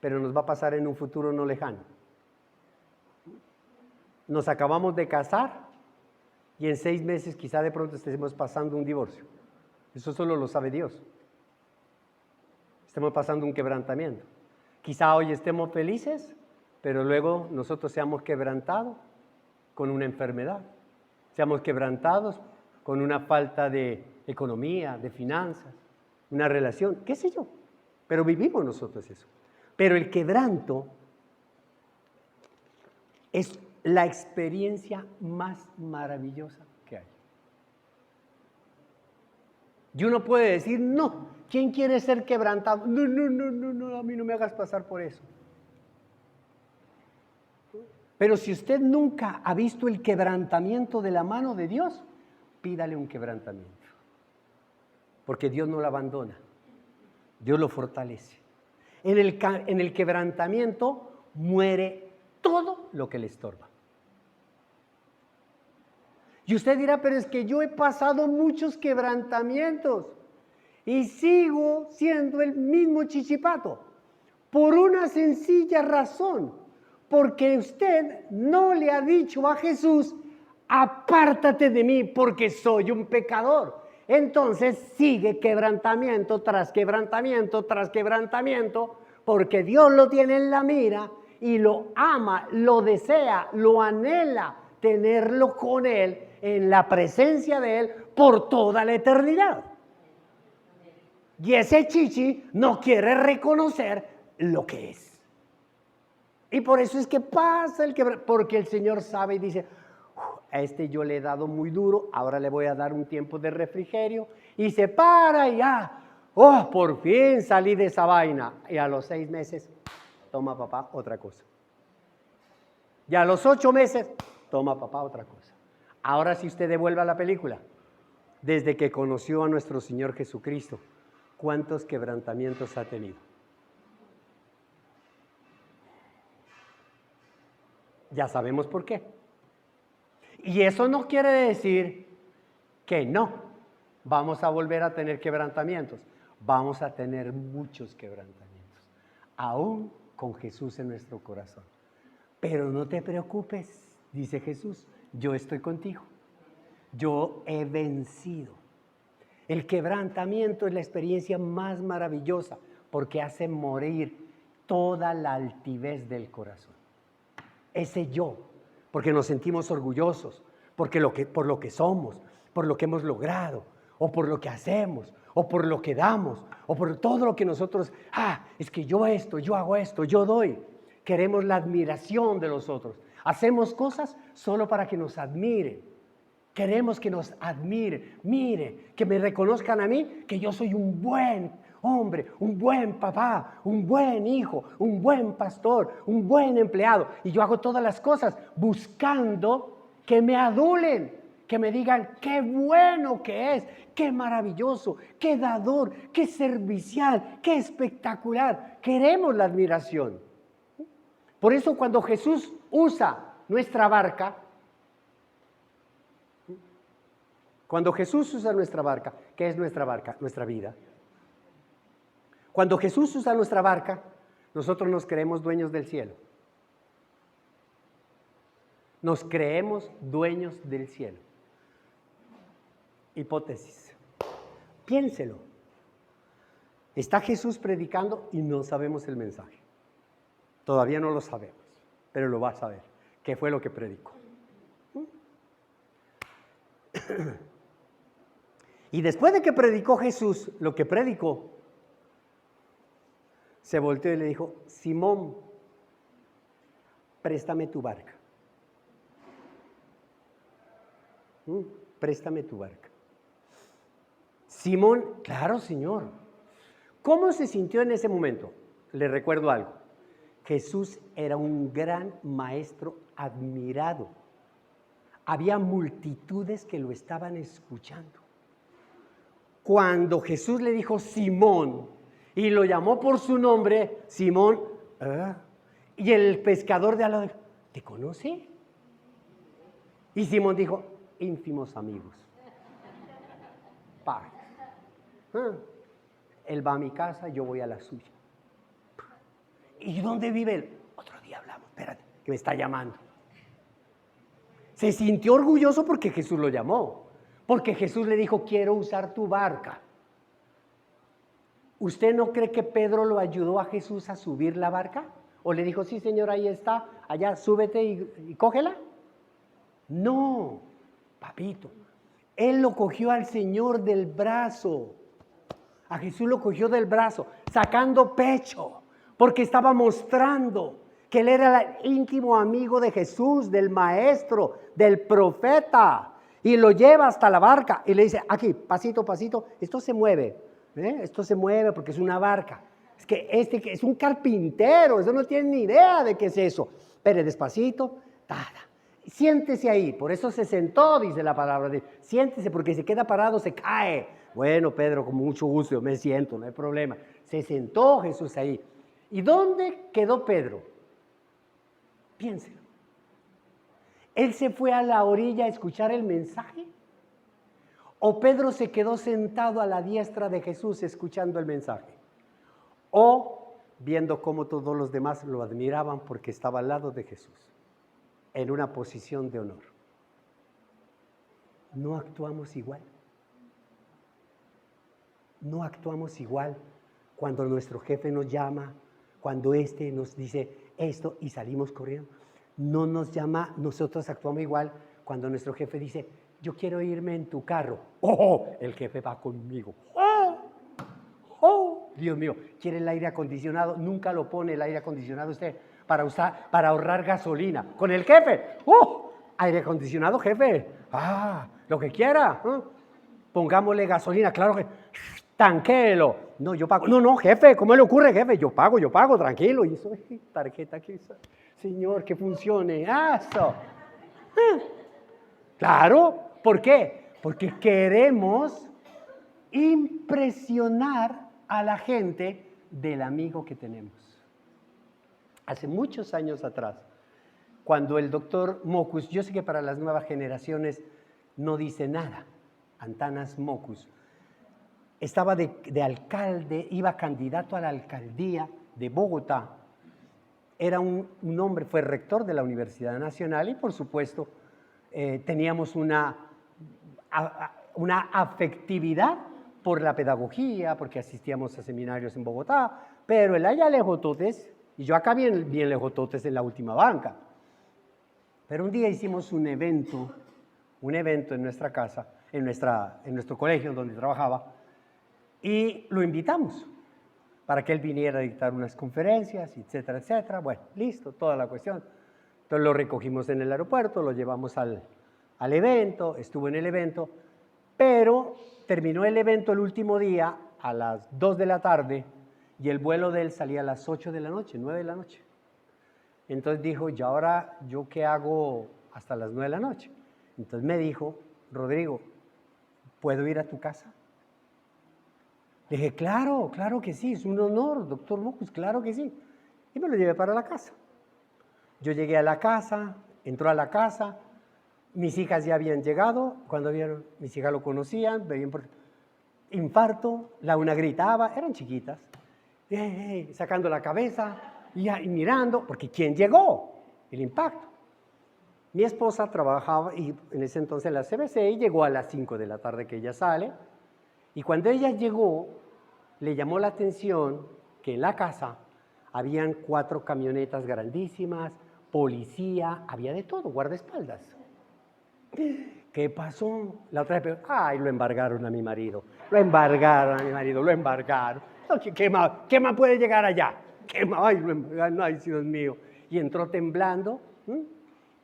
pero nos va a pasar en un futuro no lejano. Nos acabamos de casar y en 6 meses quizá de pronto estemos pasando un divorcio. Eso solo lo sabe Dios. Estamos pasando un quebrantamiento. Quizá hoy estemos felices, pero luego nosotros seamos quebrantados con una enfermedad. Seamos quebrantados con una falta de economía, de finanzas, una relación, qué sé yo. Pero vivimos nosotros eso. Pero el quebranto es la experiencia más maravillosa que hay. Y uno puede decir, no, ¿quién quiere ser quebrantado? No, a mí no me hagas pasar por eso. Pero si usted nunca ha visto el quebrantamiento de la mano de Dios, pídale un quebrantamiento. Porque Dios no lo abandona, Dios lo fortalece. En el quebrantamiento muere todo lo que le estorba. Y usted dirá, pero es que yo he pasado muchos quebrantamientos y sigo siendo el mismo chichipato. Por una sencilla razón, porque usted no le ha dicho a Jesús, apártate de mí porque soy un pecador. Entonces sigue quebrantamiento tras quebrantamiento tras quebrantamiento, porque Dios lo tiene en la mira y lo ama, lo desea, lo anhela tenerlo con Él, en la presencia de Él, por toda la eternidad. Y ese chichi no quiere reconocer lo que es. Y por eso es que pasa el quebranto, porque el Señor sabe y dice, a este yo le he dado muy duro, ahora le voy a dar un tiempo de refrigerio, y se para y por fin salí de esa vaina. Y a los 6 meses, toma papá otra cosa. Y a los 8 meses, toma papá otra cosa. Ahora si usted devuelve a la película, desde que conoció a nuestro Señor Jesucristo, ¿cuántos quebrantamientos ha tenido? Ya sabemos por qué. Y eso no quiere decir que no vamos a volver a tener quebrantamientos. Vamos a tener muchos quebrantamientos, aún con Jesús en nuestro corazón. Pero no te preocupes, dice Jesús, yo estoy contigo. Yo he vencido. El quebrantamiento es la experiencia más maravillosa porque hace morir toda la altivez del corazón. Ese yo, porque nos sentimos orgullosos, por lo que somos, por lo que hemos logrado, o por lo que hacemos, o por lo que damos, o por todo lo que nosotros, es que yo hago esto, yo doy. Queremos la admiración de los otros. Hacemos cosas solo para que nos admiren. Queremos que nos admiren. Mire, que me reconozcan a mí, que yo soy un buen hombre, un buen papá, un buen hijo, un buen pastor, un buen empleado. Y yo hago todas las cosas buscando que me adulen, que me digan qué bueno que es, qué maravilloso, qué dador, qué servicial, qué espectacular. Queremos la admiración. Por eso cuando Jesús usa nuestra barca, ¿qué es nuestra barca? Nuestra vida. Cuando Jesús usa nuestra barca, nosotros nos creemos dueños del cielo. Nos creemos dueños del cielo. Hipótesis. Piénselo. Está Jesús predicando y no sabemos el mensaje. Todavía no lo sabemos, pero lo va a saber. ¿Qué fue lo que predicó? Y después de que predicó Jesús lo que predicó, se volteó y le dijo, Simón, préstame tu barca. Préstame tu barca. Simón, claro, Señor. ¿Cómo se sintió en ese momento? Le recuerdo algo. Jesús era un gran maestro admirado. Había multitudes que lo estaban escuchando. Cuando Jesús le dijo Simón y lo llamó por su nombre, Simón, y el pescador de al lado, ¿te conoce? Y Simón dijo, íntimos amigos. Él va a mi casa, yo voy a la suya. ¿Y dónde vive él? Otro día hablamos, espérate, que me está llamando. Se sintió orgulloso porque Jesús lo llamó, porque Jesús le dijo, quiero usar tu barca. ¿Usted no cree que Pedro lo ayudó a Jesús a subir la barca? ¿O le dijo, sí, Señor, ahí está, allá, súbete y cógela? No, papito. Él lo cogió al Señor del brazo. A Jesús lo cogió del brazo, sacando pecho, porque estaba mostrando que él era el íntimo amigo de Jesús, del maestro, del profeta. Y lo lleva hasta la barca y le dice, aquí, pasito, pasito, esto se mueve. Esto se mueve porque es una barca. Es que este es un carpintero, eso no tiene ni idea de qué es eso. Espere, despacito, siéntese ahí. Por eso se sentó, dice la palabra de siéntese, porque si queda parado se cae. Bueno, Pedro, con mucho gusto, yo me siento, no hay problema. Se sentó Jesús ahí. ¿Y dónde quedó Pedro? Piénselo. ¿Él se fue a la orilla a escuchar el mensaje? ¿O Pedro se quedó sentado a la diestra de Jesús escuchando el mensaje? ¿O viendo cómo todos los demás lo admiraban porque estaba al lado de Jesús, en una posición de honor? No actuamos igual. No actuamos igual cuando nuestro jefe nos llama, cuando nos dice esto y salimos corriendo. no nos llama, nosotros actuamos igual cuando nuestro jefe dice, yo quiero irme en tu carro. ¡Oh! El jefe va conmigo. ¡Oh! ¡Oh! Dios mío, ¿quiere el aire acondicionado? Nunca lo pone el aire acondicionado usted para ahorrar gasolina. Con el jefe, ¡oh! Aire acondicionado, jefe. ¡Ah! Lo que quiera. Pongámosle gasolina, claro que... Tanquelo. No, yo pago. No, no, jefe, ¿cómo le ocurre, jefe? Yo pago, tranquilo. Y eso, tarjeta aquí. Señor, que funcione. Eso. Claro, ¿por qué? Porque queremos impresionar a la gente del amigo que tenemos. Hace muchos años atrás, cuando el doctor Mockus, yo sé que para las nuevas generaciones no dice nada, Antanas Mockus, estaba de alcalde, iba candidato a la alcaldía de Bogotá. Era un hombre, fue rector de la Universidad Nacional y por supuesto teníamos una afectividad por la pedagogía, porque asistíamos a seminarios en Bogotá, pero él allá lejototes, y yo acá bien lejototes en la última banca. Pero un día hicimos un evento en nuestra casa, en nuestro colegio donde trabajaba, y lo invitamos para que él viniera a dictar unas conferencias, etcétera, etcétera. Bueno, listo, toda la cuestión. Entonces lo recogimos en el aeropuerto, lo llevamos al evento, estuvo en el evento, pero terminó el evento el último día a las 2 de la tarde y el vuelo de él salía a las 8 de la noche, 9 de la noche. Entonces dijo, ¿y ahora yo qué hago hasta las 9 de la noche? Entonces me dijo, Rodrigo, ¿puedo ir a tu casa? Le dije, claro que sí, es un honor, doctor Mockus, claro que sí. Y me lo llevé para la casa. Yo llegué a la casa, entró a la casa, mis hijas ya habían llegado, cuando vieron, mis hijas lo conocían, veían por infarto, la una gritaba, eran chiquitas, sacando la cabeza y mirando, porque ¿quién llegó? El impacto. Mi esposa trabajaba y en ese entonces en la CBC y llegó a las 5 de la tarde que ella sale. Y cuando ella llegó, le llamó la atención que en la casa habían 4 camionetas grandísimas, policía, había de todo, guardaespaldas. ¿Qué pasó? La otra vez, lo embargaron a mi marido. Lo embargaron. ¿Qué más puede llegar allá? ¿Qué más? Lo embargaron, Dios mío. Y entró temblando.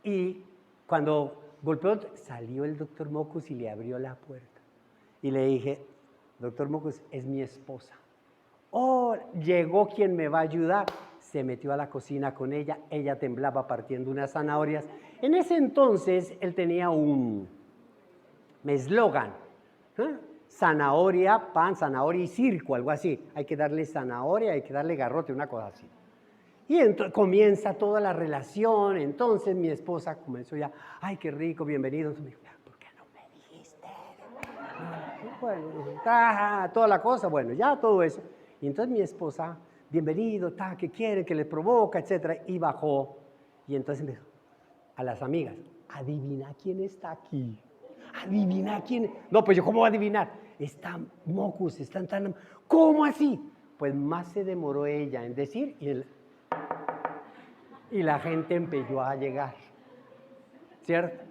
Y cuando golpeó, salió el doctor Mockus y le abrió la puerta. Y le dije, doctor Mockus, es mi esposa. Oh, llegó quien me va a ayudar. Se metió a la cocina con ella, ella temblaba partiendo unas zanahorias. En ese entonces él tenía un eslogan, zanahoria, pan, zanahoria y circo, algo así. Hay que darle zanahoria, hay que darle garrote, una cosa así. Y comienza toda la relación. Entonces mi esposa comenzó ya, ay, qué rico, bienvenido. Entonces me dijo, ¿por qué no me dijiste? Bueno, toda la cosa, bueno, ya todo eso. Y entonces mi esposa, bienvenido, ¿qué quiere? ¿Qué le provoca? Etcétera. Y bajó. Y entonces me dijo a las amigas, adivina quién está aquí. Adivina quién. No, pues yo, ¿cómo voy a adivinar? Está Mockus, están tan... ¿Cómo así? Pues más se demoró ella en decir y la gente empezó a llegar, ¿cierto?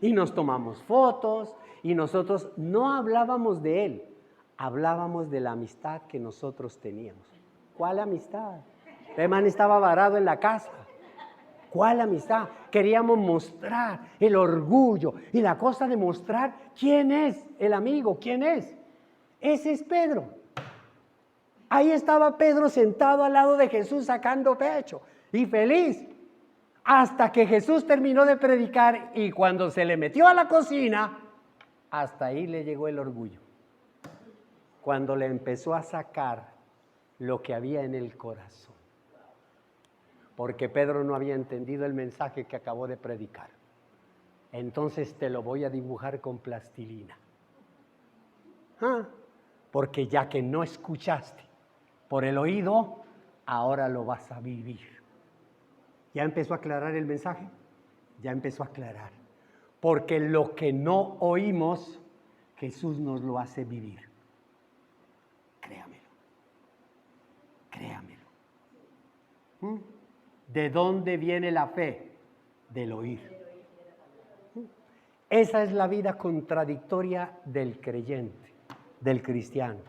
Y nos tomamos fotos y nosotros no hablábamos de él, hablábamos de la amistad que nosotros teníamos. ¿Cuál amistad? El man estaba varado en la casa. ¿Cuál amistad? Queríamos mostrar el orgullo y la cosa de mostrar quién es el amigo, quién es. Ese es Pedro. Ahí estaba Pedro sentado al lado de Jesús sacando pecho y feliz. Hasta que Jesús terminó de predicar y cuando se le metió a la cocina, hasta ahí le llegó el orgullo. Cuando le empezó a sacar lo que había en el corazón. Porque Pedro no había entendido el mensaje que acabó de predicar. Entonces te lo voy a dibujar con plastilina. Porque ya que no escuchaste por el oído, ahora lo vas a vivir. ¿Ya empezó a aclarar el mensaje? Ya empezó a aclarar. Porque lo que no oímos, Jesús nos lo hace vivir. Créamelo. Créamelo. ¿De dónde viene la fe? del oír. Esa es la vida contradictoria del creyente, del cristiano.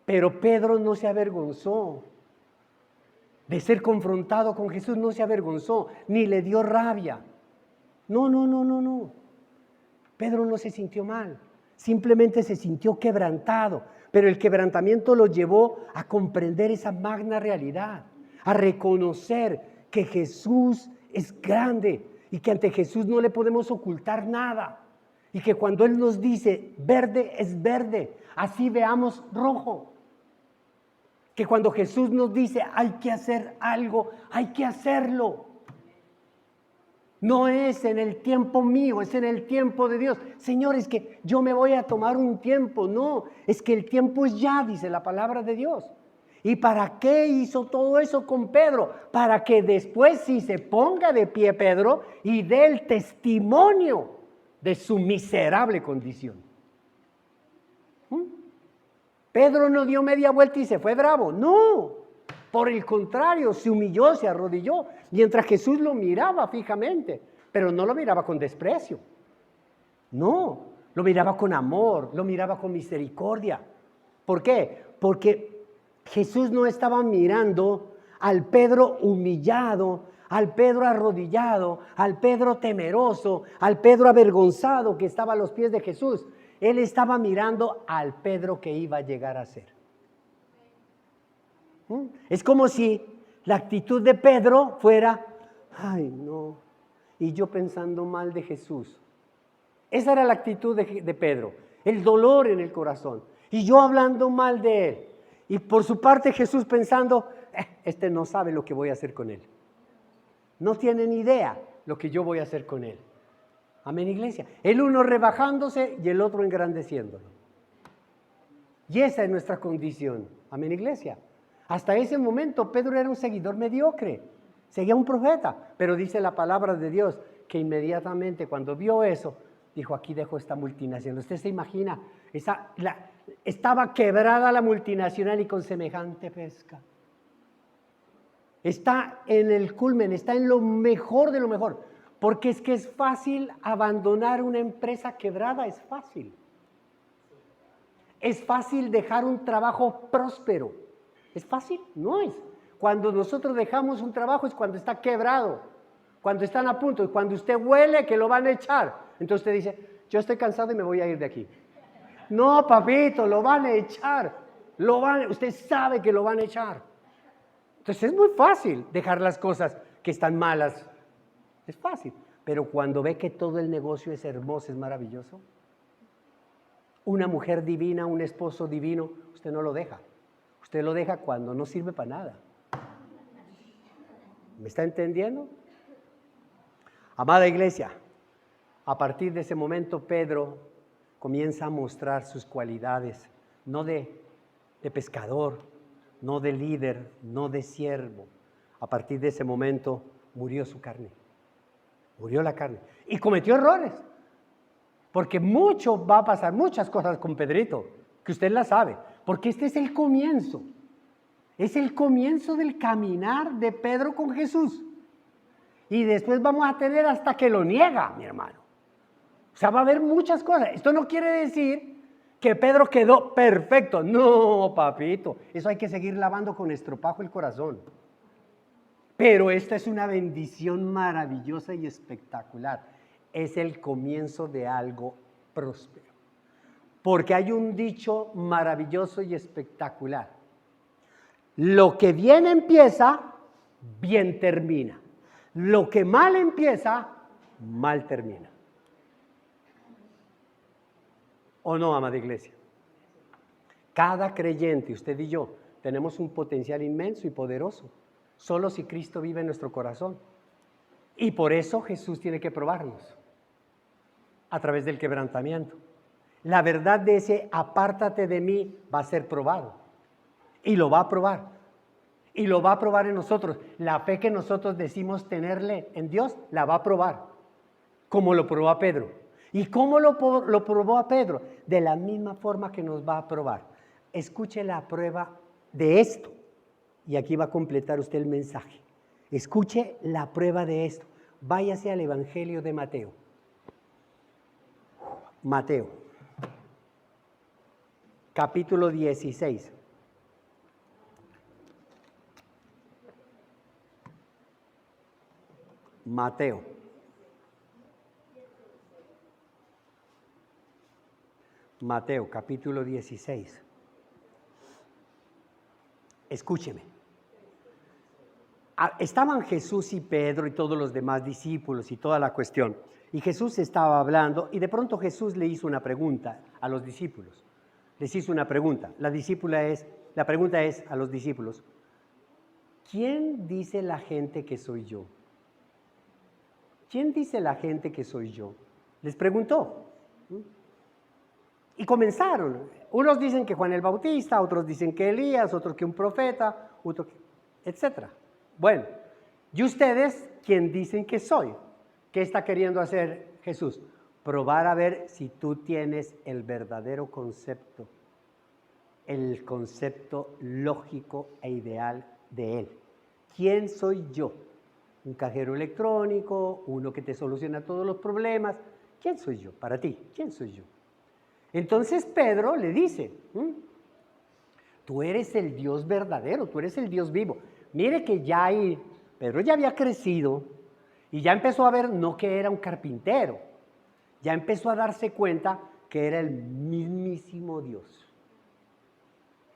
Pero Pedro no se avergonzó de ser confrontado con Jesús, no se avergonzó, ni le dio rabia. No. Pedro no se sintió mal, simplemente se sintió quebrantado, pero el quebrantamiento lo llevó a comprender esa magna realidad, a reconocer que Jesús es grande y que ante Jesús no le podemos ocultar nada, y que cuando Él nos dice verde es verde, así veamos rojo. Que cuando Jesús nos dice hay que hacer algo, hay que hacerlo. No es en el tiempo mío, es en el tiempo de Dios. Señor, es que yo me voy a tomar un tiempo. No, es que el tiempo es ya, dice la palabra de Dios. ¿Y para qué hizo todo eso con Pedro? Para que después sí se ponga de pie Pedro y dé el testimonio de su miserable condición. Pedro no dio media vuelta y se fue bravo. No, por el contrario, se humilló, se arrodilló, mientras Jesús lo miraba fijamente, pero no lo miraba con desprecio. No, lo miraba con amor, lo miraba con misericordia. ¿Por qué? Porque Jesús no estaba mirando al Pedro humillado, al Pedro arrodillado, al Pedro temeroso, al Pedro avergonzado que estaba a los pies de Jesús. Él estaba mirando al Pedro que iba a llegar a ser. Es como si la actitud de Pedro fuera, ay no, y yo pensando mal de Jesús. Esa era la actitud de Pedro, el dolor en el corazón, y yo hablando mal de él. Y por su parte Jesús pensando, este no sabe lo que voy a hacer con él. No tiene ni idea lo que yo voy a hacer con él. Amén, iglesia. El uno rebajándose y el otro engrandeciéndolo. Y esa es nuestra condición. Amén, iglesia. Hasta ese momento Pedro era un seguidor mediocre. Seguía un profeta. Pero dice la palabra de Dios que inmediatamente cuando vio eso, dijo, aquí dejo esta multinacional. Usted se imagina, estaba quebrada la multinacional y con semejante pesca. Está en el culmen, está en lo mejor de lo mejor. Porque es que es fácil abandonar una empresa quebrada, es fácil. Es fácil dejar un trabajo próspero. ¿Es fácil? No es. Cuando nosotros dejamos un trabajo es cuando está quebrado, cuando están a punto, y cuando usted huele que lo van a echar. Entonces usted dice, yo estoy cansado y me voy a ir de aquí. No, papito, lo van a echar. Usted sabe que lo van a echar. Entonces es muy fácil dejar las cosas que están malas. Es fácil, pero cuando ve que todo el negocio es hermoso, es maravilloso, una mujer divina, un esposo divino, usted no lo deja. Usted lo deja cuando no sirve para nada. ¿Me está entendiendo? Amada iglesia, a partir de ese momento Pedro comienza a mostrar sus cualidades, no de pescador, no de líder, no de siervo. A partir de ese momento murió su carne. Murió la carne y cometió errores, porque mucho va a pasar, muchas cosas con Pedrito, que usted las sabe, porque este es el comienzo del caminar de Pedro con Jesús, y después vamos a tener hasta que lo niega, mi hermano. O sea, va a haber muchas cosas. Esto no quiere decir que Pedro quedó perfecto, no, papito, eso hay que seguir lavando con estropajo el corazón. Pero esta es una bendición maravillosa y espectacular. Es el comienzo de algo próspero. Porque hay un dicho maravilloso y espectacular. Lo que bien empieza, bien termina. Lo que mal empieza, mal termina. ¿O no, amada iglesia? Cada creyente, usted y yo, tenemos un potencial inmenso y poderoso. Solo si Cristo vive en nuestro corazón. Y por eso Jesús tiene que probarnos a través del quebrantamiento. La verdad de ese apártate de mí va a ser probado. Y lo va a probar. Y lo va a probar en nosotros. La fe que nosotros decimos tenerle en Dios, la va a probar. Como lo probó a Pedro. ¿Y cómo lo probó a Pedro? De la misma forma que nos va a probar. Escuche la prueba de esto. Y aquí va a completar usted el mensaje. Escuche la prueba de esto. váyase al Evangelio de Mateo. Mateo, capítulo 16. Mateo. Mateo, capítulo 16. Escúcheme. Estaban Jesús y Pedro y todos los demás discípulos y toda la cuestión. Y Jesús estaba hablando y de pronto Jesús le hizo una pregunta a los discípulos. Les hizo una pregunta. La pregunta es a los discípulos: ¿quién dice la gente que soy yo? ¿Quién dice la gente que soy yo? Les preguntó. Y comenzaron. Unos dicen que Juan el Bautista, otros dicen que Elías, otros que un profeta, etc. Bueno, ¿y ustedes quién dicen que soy? ¿Qué está queriendo hacer Jesús? Probar a ver si tú tienes el verdadero concepto, el concepto lógico e ideal de Él. ¿Quién soy yo? ¿Un cajero electrónico? ¿Uno que te soluciona todos los problemas? ¿Quién soy yo para ti? ¿Quién soy yo? Entonces Pedro le dice: tú eres el Dios verdadero, tú eres el Dios vivo. Mire que Pedro ya había crecido y ya empezó a ver no que era un carpintero, ya empezó a darse cuenta que era el mismísimo Dios.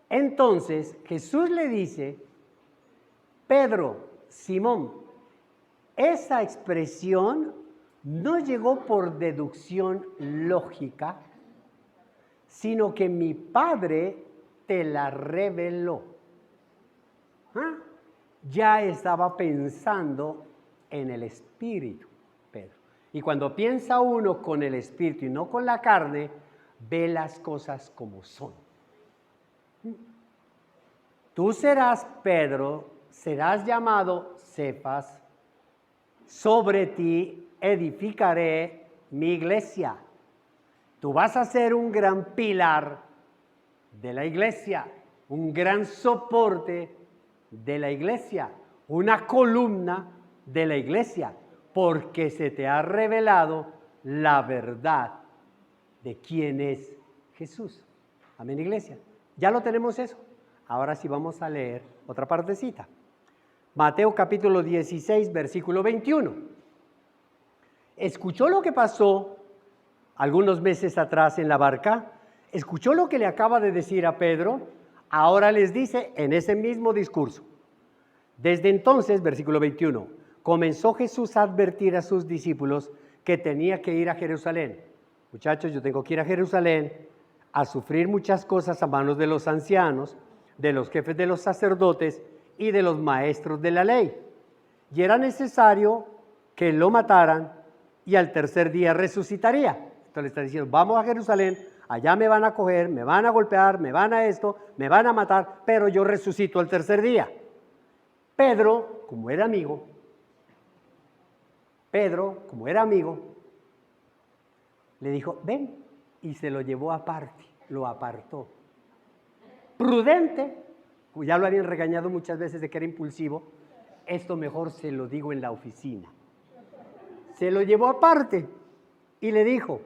Entonces Jesús le dice: Pedro, Simón, esa expresión no llegó por deducción lógica, sino que mi Padre te la reveló. Ya estaba pensando en el Espíritu, Pedro. Y cuando piensa uno con el Espíritu y no con la carne, ve las cosas como son. Tú serás, Pedro, serás llamado Cefas, sobre ti edificaré mi iglesia. Tú vas a ser un gran pilar de la iglesia, un gran soporte de la iglesia, una columna de la iglesia, porque se te ha revelado la verdad de quién es Jesús. Amén, iglesia. Ya lo tenemos eso. Ahora sí vamos a leer otra partecita. Mateo capítulo 16, versículo 21. ¿Escuchó lo que pasó algunos meses atrás en la barca? ¿Escuchó lo que le acaba de decir a Pedro? Ahora les dice en ese mismo discurso. Desde entonces, versículo 21, comenzó Jesús a advertir a sus discípulos que tenía que ir a Jerusalén. Muchachos, yo tengo que ir a Jerusalén a sufrir muchas cosas a manos de los ancianos, de los jefes de los sacerdotes y de los maestros de la ley. Y era necesario que lo mataran y al tercer día resucitaría. Entonces le está diciendo: vamos a Jerusalén, allá me van a coger, me van a golpear, me van a esto, me van a matar, pero yo resucito al tercer día. Pedro, como era amigo, le dijo: ven, y se lo llevó aparte, lo apartó. Prudente, ya lo habían regañado muchas veces de que era impulsivo, esto mejor se lo digo en la oficina. Se lo llevó aparte y le dijo: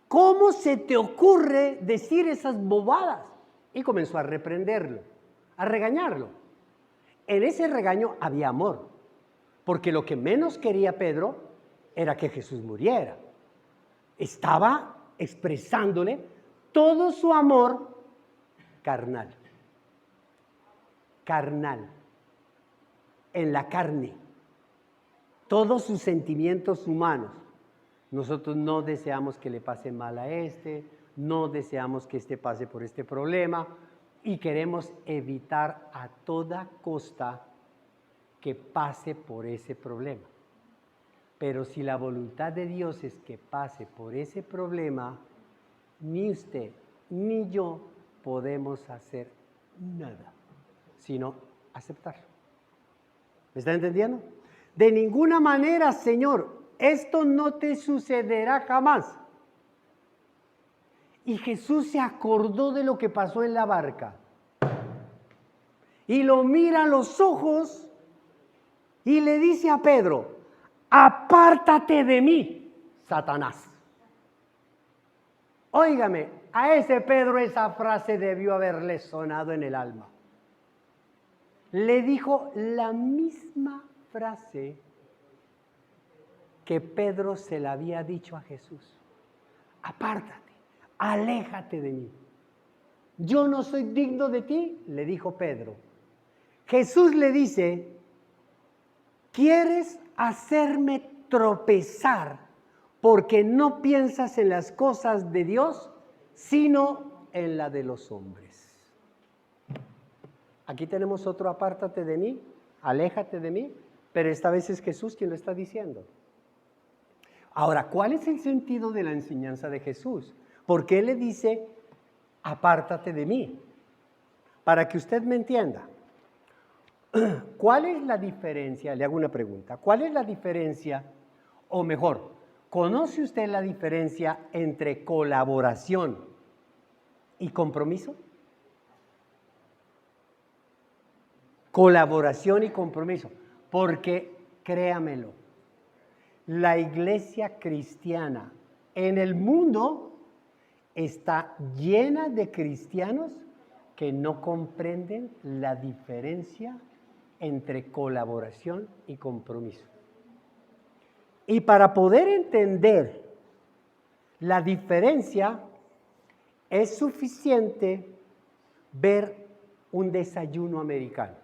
¿cómo se te ocurre decir esas bobadas? Y comenzó a reprenderlo, a regañarlo. En ese regaño había amor, porque lo que menos quería Pedro era que Jesús muriera. Estaba expresándole todo su amor carnal, en la carne, todos sus sentimientos humanos. Nosotros no deseamos que le pase mal a no deseamos que pase por este problema y queremos evitar a toda costa que pase por ese problema. Pero si la voluntad de Dios es que pase por ese problema, ni usted ni yo podemos hacer nada, sino aceptarlo. ¿Me está entendiendo? De ninguna manera, Señor, esto no te sucederá jamás. Y Jesús se acordó de lo que pasó en la barca y lo mira a los ojos y le dice a Pedro, apártate de mí, Satanás. Óigame, a ese Pedro esa frase debió haberle sonado en el alma. Le dijo la misma frase que Pedro se la había dicho a Jesús. Apártate, aléjate de mí. Yo no soy digno de ti, le dijo Pedro. Jesús le dice, ¿quieres hacerme tropezar porque no piensas en las cosas de Dios, sino en la de los hombres? Aquí tenemos otro apártate de mí, aléjate de mí, pero esta vez es Jesús quien lo está diciendo. Ahora, ¿cuál es el sentido de la enseñanza de Jesús? ¿Por qué le dice, apártate de mí? Para que usted me entienda. ¿Cuál es la diferencia? Le hago una pregunta. ¿Cuál es la diferencia, o mejor, conoce usted la diferencia entre colaboración y compromiso? Colaboración y compromiso. Porque, créamelo, la iglesia cristiana en el mundo está llena de cristianos que no comprenden la diferencia entre colaboración y compromiso. Y para poder entender la diferencia, es suficiente ver un desayuno americano.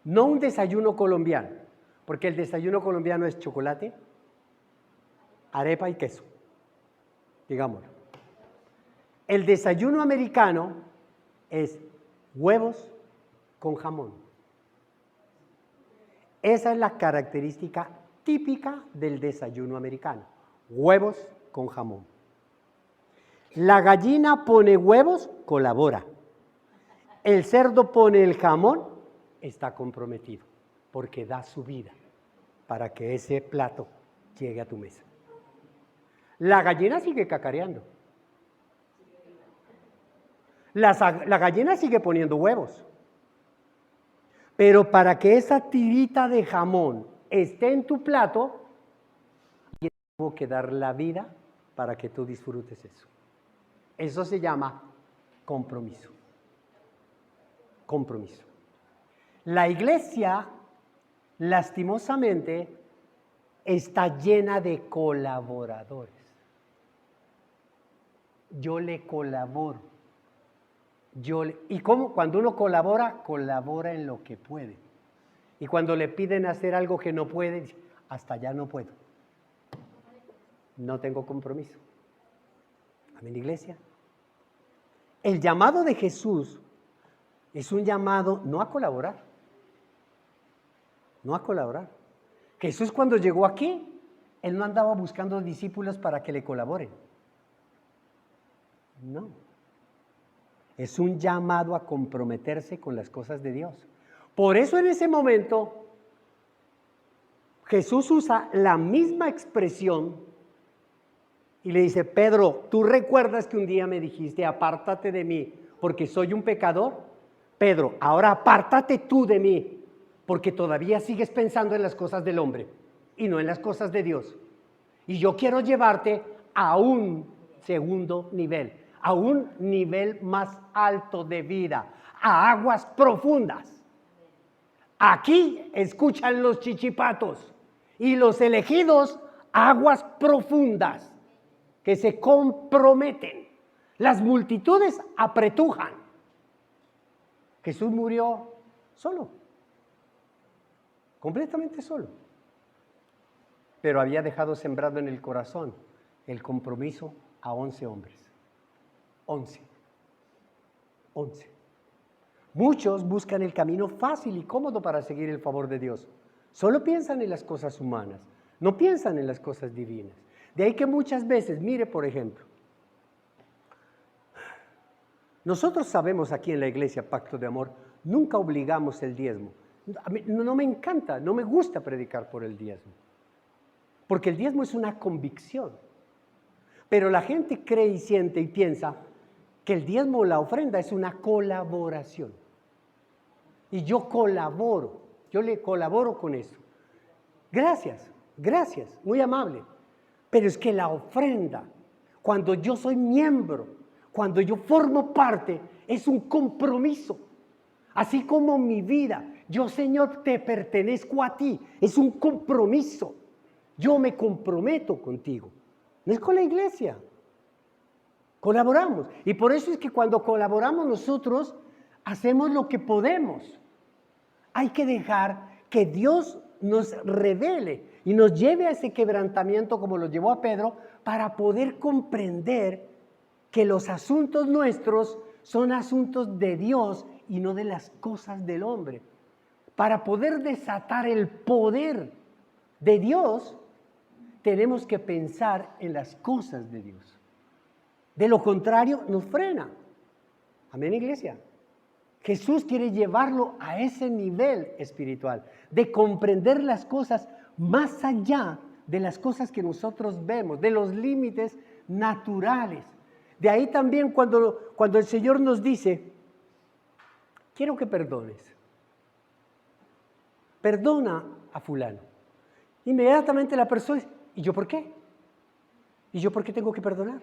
No un desayuno colombiano, porque el desayuno colombiano es chocolate, arepa y queso, digámoslo. El desayuno americano es huevos con jamón. Esa es la característica típica del desayuno americano, huevos con jamón. La gallina pone huevos, colabora. El cerdo pone el jamón, está comprometido, porque da su vida para que ese plato llegue a tu mesa. La gallina sigue cacareando. La gallina sigue poniendo huevos. Pero para que esa tirita de jamón esté en tu plato, tengo que dar la vida para que tú disfrutes eso. Eso se llama compromiso. Compromiso. La iglesia, lastimosamente, está llena de colaboradores. Yo le colaboro. ¿Y cómo? Cuando uno colabora, colabora en lo que puede. Y cuando le piden hacer algo que no puede, dice, hasta allá no puedo. No tengo compromiso. Amén, iglesia. El llamado de Jesús es un llamado no a colaborar. No a colaborar. Jesús cuando llegó aquí, Él no andaba buscando discípulos para que le colaboren. No. Es un llamado a comprometerse con las cosas de Dios. Por eso en ese momento Jesús usa la misma expresión y le dice, Pedro, ¿tú recuerdas que un día me dijiste, apártate de mí porque soy un pecador? Pedro, ahora apártate tú de mí porque todavía sigues pensando en las cosas del hombre y no en las cosas de Dios. Y yo quiero llevarte a un segundo nivel, a un nivel más alto de vida, a aguas profundas. Aquí escuchan los chichipatos y los elegidos, aguas profundas que se comprometen. Las multitudes apretujan. Jesús murió solo, completamente solo, pero había dejado sembrado en el corazón el compromiso a 11 hombres. 11. Muchos buscan el camino fácil y cómodo para seguir el favor de Dios. Solo piensan en las cosas humanas, no piensan en las cosas divinas. De ahí que muchas veces, mire por ejemplo, nosotros sabemos aquí en la iglesia Pacto de Amor, nunca obligamos el diezmo. A mí no me encanta, no me gusta predicar por el diezmo, porque el diezmo es una convicción. Pero la gente cree y siente y piensa que el diezmo o la ofrenda es una colaboración. Y yo colaboro. yo le colaboro con eso. Gracias, gracias, muy amable. Pero es que la ofrenda, cuando yo soy miembro, cuando yo formo parte, es un compromiso. Así como mi vida, yo, Señor, te pertenezco a ti, es un compromiso. Yo me comprometo contigo. No es con la iglesia. Colaboramos. Y por eso es que cuando colaboramos nosotros, hacemos lo que podemos. Hay que dejar que Dios nos revele y nos lleve a ese quebrantamiento como lo llevó a Pedro, para poder comprender que los asuntos nuestros son asuntos de Dios y no de las cosas del hombre. Para poder desatar el poder de Dios, tenemos que pensar en las cosas de Dios. De lo contrario, nos frena. Amén, iglesia. Jesús quiere llevarlo a ese nivel espiritual, de comprender las cosas más allá de las cosas que nosotros vemos, de los límites naturales. De ahí también cuando el Señor nos dice, quiero que perdones. Perdona a fulano. Inmediatamente la persona dice, ¿y yo por qué? ¿Y yo por qué tengo que perdonar?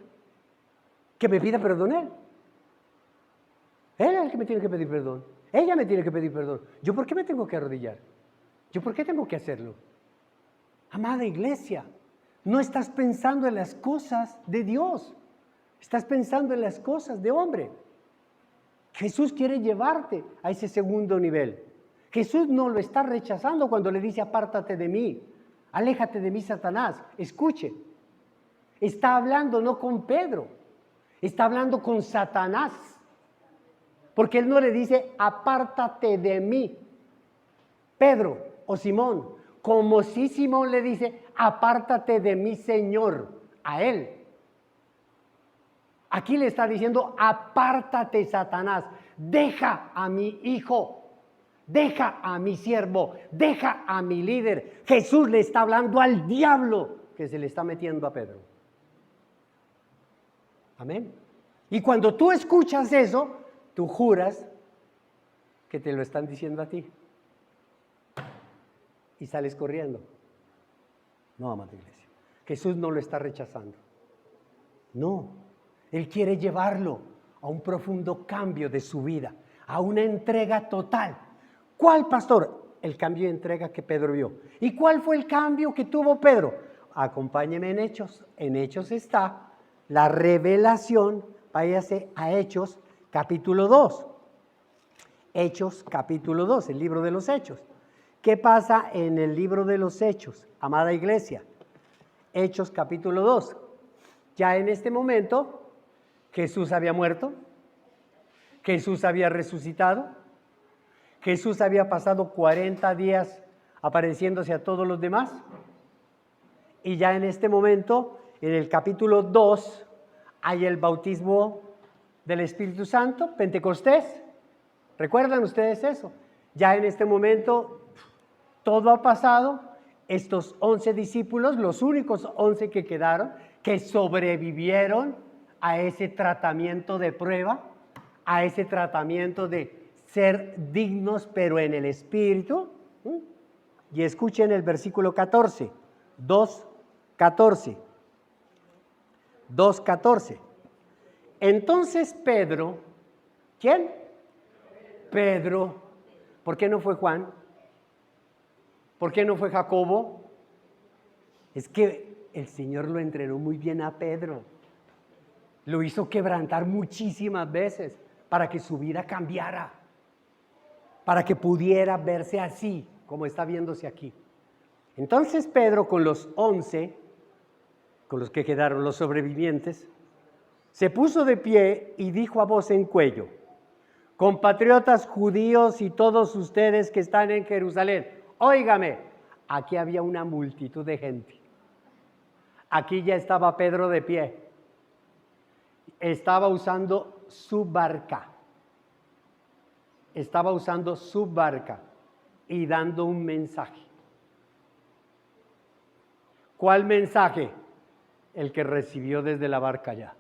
Que me pida perdón él. Él es el que me tiene que pedir perdón. Ella me tiene que pedir perdón. ¿Yo por qué me tengo que arrodillar? ¿Yo por qué tengo que hacerlo? Amada iglesia, no estás pensando en las cosas de Dios. Estás pensando en las cosas de hombre. Jesús quiere llevarte a ese segundo nivel. Jesús no lo está rechazando cuando le dice, apártate de mí. Aléjate de mí, Satanás. Escuche. Está hablando no con Pedro. Está hablando con Satanás. Porque él no le dice, apártate de mí, Pedro o Simón, como si Simón le dice, apártate de mí, Señor, a él. Aquí le está diciendo, apártate, Satanás, deja a mi hijo, deja a mi siervo, deja a mi líder. Jesús le está hablando al diablo que se le está metiendo a Pedro. Amén. Y cuando tú escuchas eso, tú juras que te lo están diciendo a ti. Y sales corriendo. No, amada iglesia. Jesús no lo está rechazando. No. Él quiere llevarlo a un profundo cambio de su vida, a una entrega total. ¿Cuál, pastor? El cambio de entrega que Pedro vio. ¿Y cuál fue el cambio que tuvo Pedro? Acompáñeme en Hechos. En Hechos está la revelación. Váyase a Hechos capítulo 2. Hechos capítulo 2, el libro de los Hechos. ¿Qué pasa en el libro de los Hechos, amada iglesia? Hechos capítulo 2. Ya en este momento, Jesús había muerto, Jesús había resucitado, Jesús había pasado 40 días apareciéndose a todos los demás, y ya en este momento, en el capítulo 2, hay el bautismo del Espíritu Santo, Pentecostés. ¿Recuerdan ustedes eso? Ya en este momento todo ha pasado. Estos 11 discípulos, los únicos 11 que quedaron, que sobrevivieron a ese tratamiento de prueba, a ese tratamiento de ser dignos pero en el Espíritu. Y escuchen el versículo 14, 2:14. 2:14. Entonces Pedro, ¿quién? Pedro. ¿Por qué no fue Juan? ¿Por qué no fue Jacobo? Es que el Señor lo entrenó muy bien a Pedro. Lo hizo quebrantar muchísimas veces para que su vida cambiara, para que pudiera verse así como está viéndose aquí. Entonces Pedro, con los 11, con los que quedaron los sobrevivientes, se puso de pie y dijo a voz en cuello: compatriotas judíos y todos ustedes que están en Jerusalén, óigame. Aquí había una multitud de gente. Aquí ya estaba Pedro de pie. Estaba usando su barca. Estaba usando su barca y dando un mensaje. ¿Cuál mensaje? El que recibió desde la barca ya.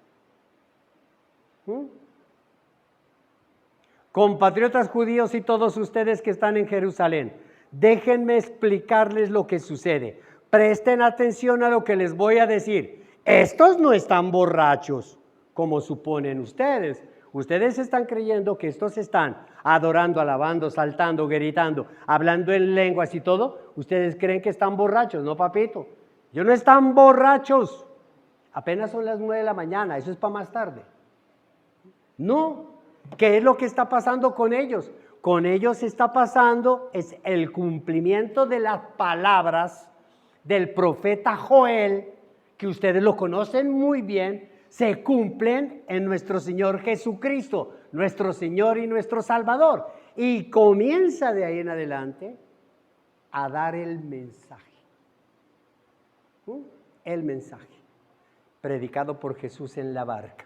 Compatriotas judíos y todos ustedes que están en Jerusalén, Déjenme explicarles lo que sucede. Presten atención a lo que les voy a decir. Estos no están borrachos, como suponen ustedes. Ustedes están creyendo que estos están adorando, alabando, saltando, gritando, hablando en lenguas y todo. Ustedes creen que están borrachos, ¿no, papito? Ellos no están borrachos. Apenas son las 9 de la mañana, eso es para más tarde. No, ¿qué es lo que está pasando con ellos? Con ellos está pasando es el cumplimiento de las palabras del profeta Joel, que ustedes lo conocen muy bien, se cumplen en nuestro Señor Jesucristo, nuestro Señor y nuestro Salvador. Y comienza de ahí en adelante a dar el mensaje. El mensaje predicado por Jesús en la barca.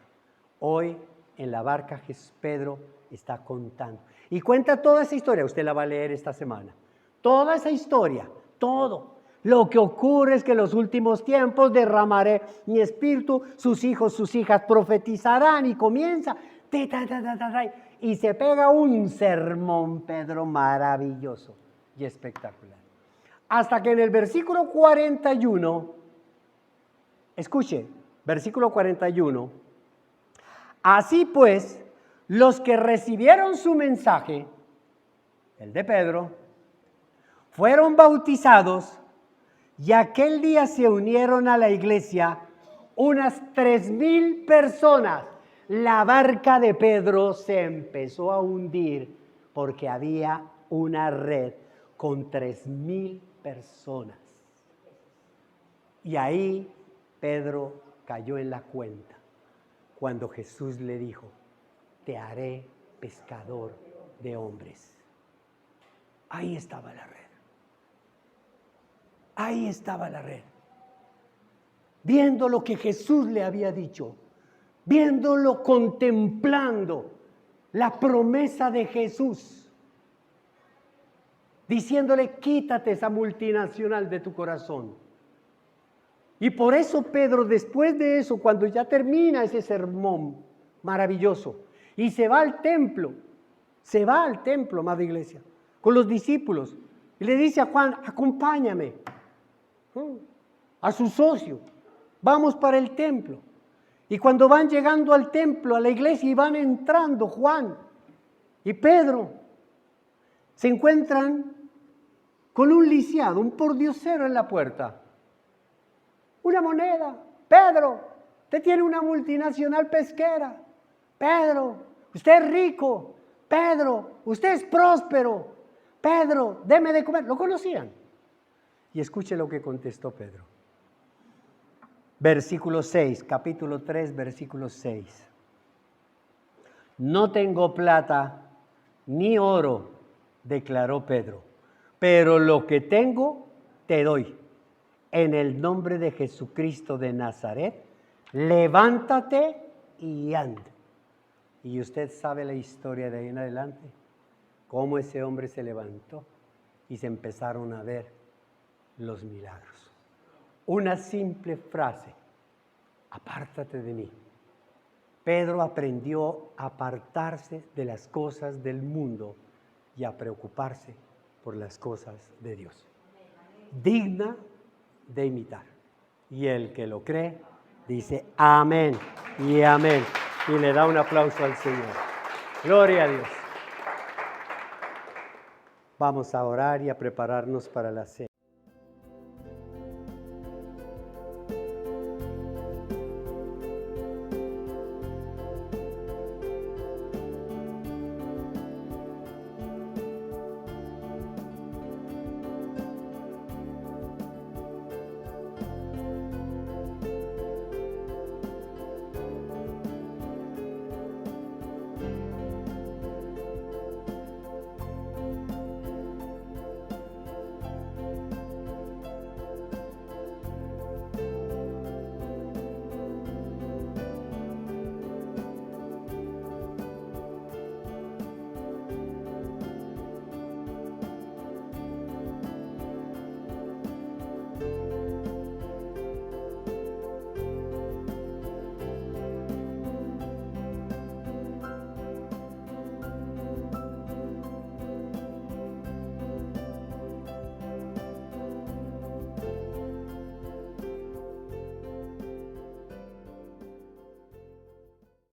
Hoy en la barca Pedro está contando. Y cuenta toda esa historia, usted la va a leer esta semana. Toda esa historia, todo. Lo que ocurre es que en los últimos tiempos derramaré mi espíritu, sus hijos, sus hijas profetizarán y comienza. Y se pega un sermón, Pedro, maravilloso y espectacular. Hasta que en el versículo 41, escuche, versículo 41, así pues, los que recibieron su mensaje, el de Pedro, fueron bautizados y aquel día se unieron a la iglesia unas 3,000 personas. La barca de Pedro se empezó a hundir porque había una red con 3,000 personas. Y ahí Pedro cayó en la cuenta cuando Jesús le dijo: te haré pescador de hombres. Ahí estaba la red. Ahí estaba la red. Viendo lo que Jesús le había dicho, viéndolo, contemplando la promesa de Jesús, diciéndole: quítate esa multinacional de tu corazón. Y por eso Pedro, después de eso, cuando ya termina ese sermón maravilloso, y se va al templo, amada iglesia, con los discípulos, y le dice a Juan: acompáñame, a su socio, vamos para el templo. Y cuando van llegando al templo, a la iglesia, y van entrando Juan y Pedro, se encuentran con un lisiado, un pordiosero en la puerta. Una moneda. Pedro, usted tiene una multinacional pesquera. Pedro, usted es rico. Pedro, usted es próspero. Pedro, deme de comer. ¿Lo conocían? Y escuche lo que contestó Pedro. Versículo 6, capítulo 3, versículo 6. No tengo plata ni oro, declaró Pedro, pero lo que tengo te doy. En el nombre de Jesucristo de Nazaret, levántate y anda. Y usted sabe la historia de ahí en adelante, cómo ese hombre se levantó y se empezaron a ver los milagros. Una simple frase: apártate de mí. Pedro aprendió a apartarse de las cosas del mundo y a preocuparse por las cosas de Dios. Digna de imitar. Y el que lo cree dice amén y amén. Y le da un aplauso al Señor. Gloria a Dios. Vamos a orar y a prepararnos para la cena.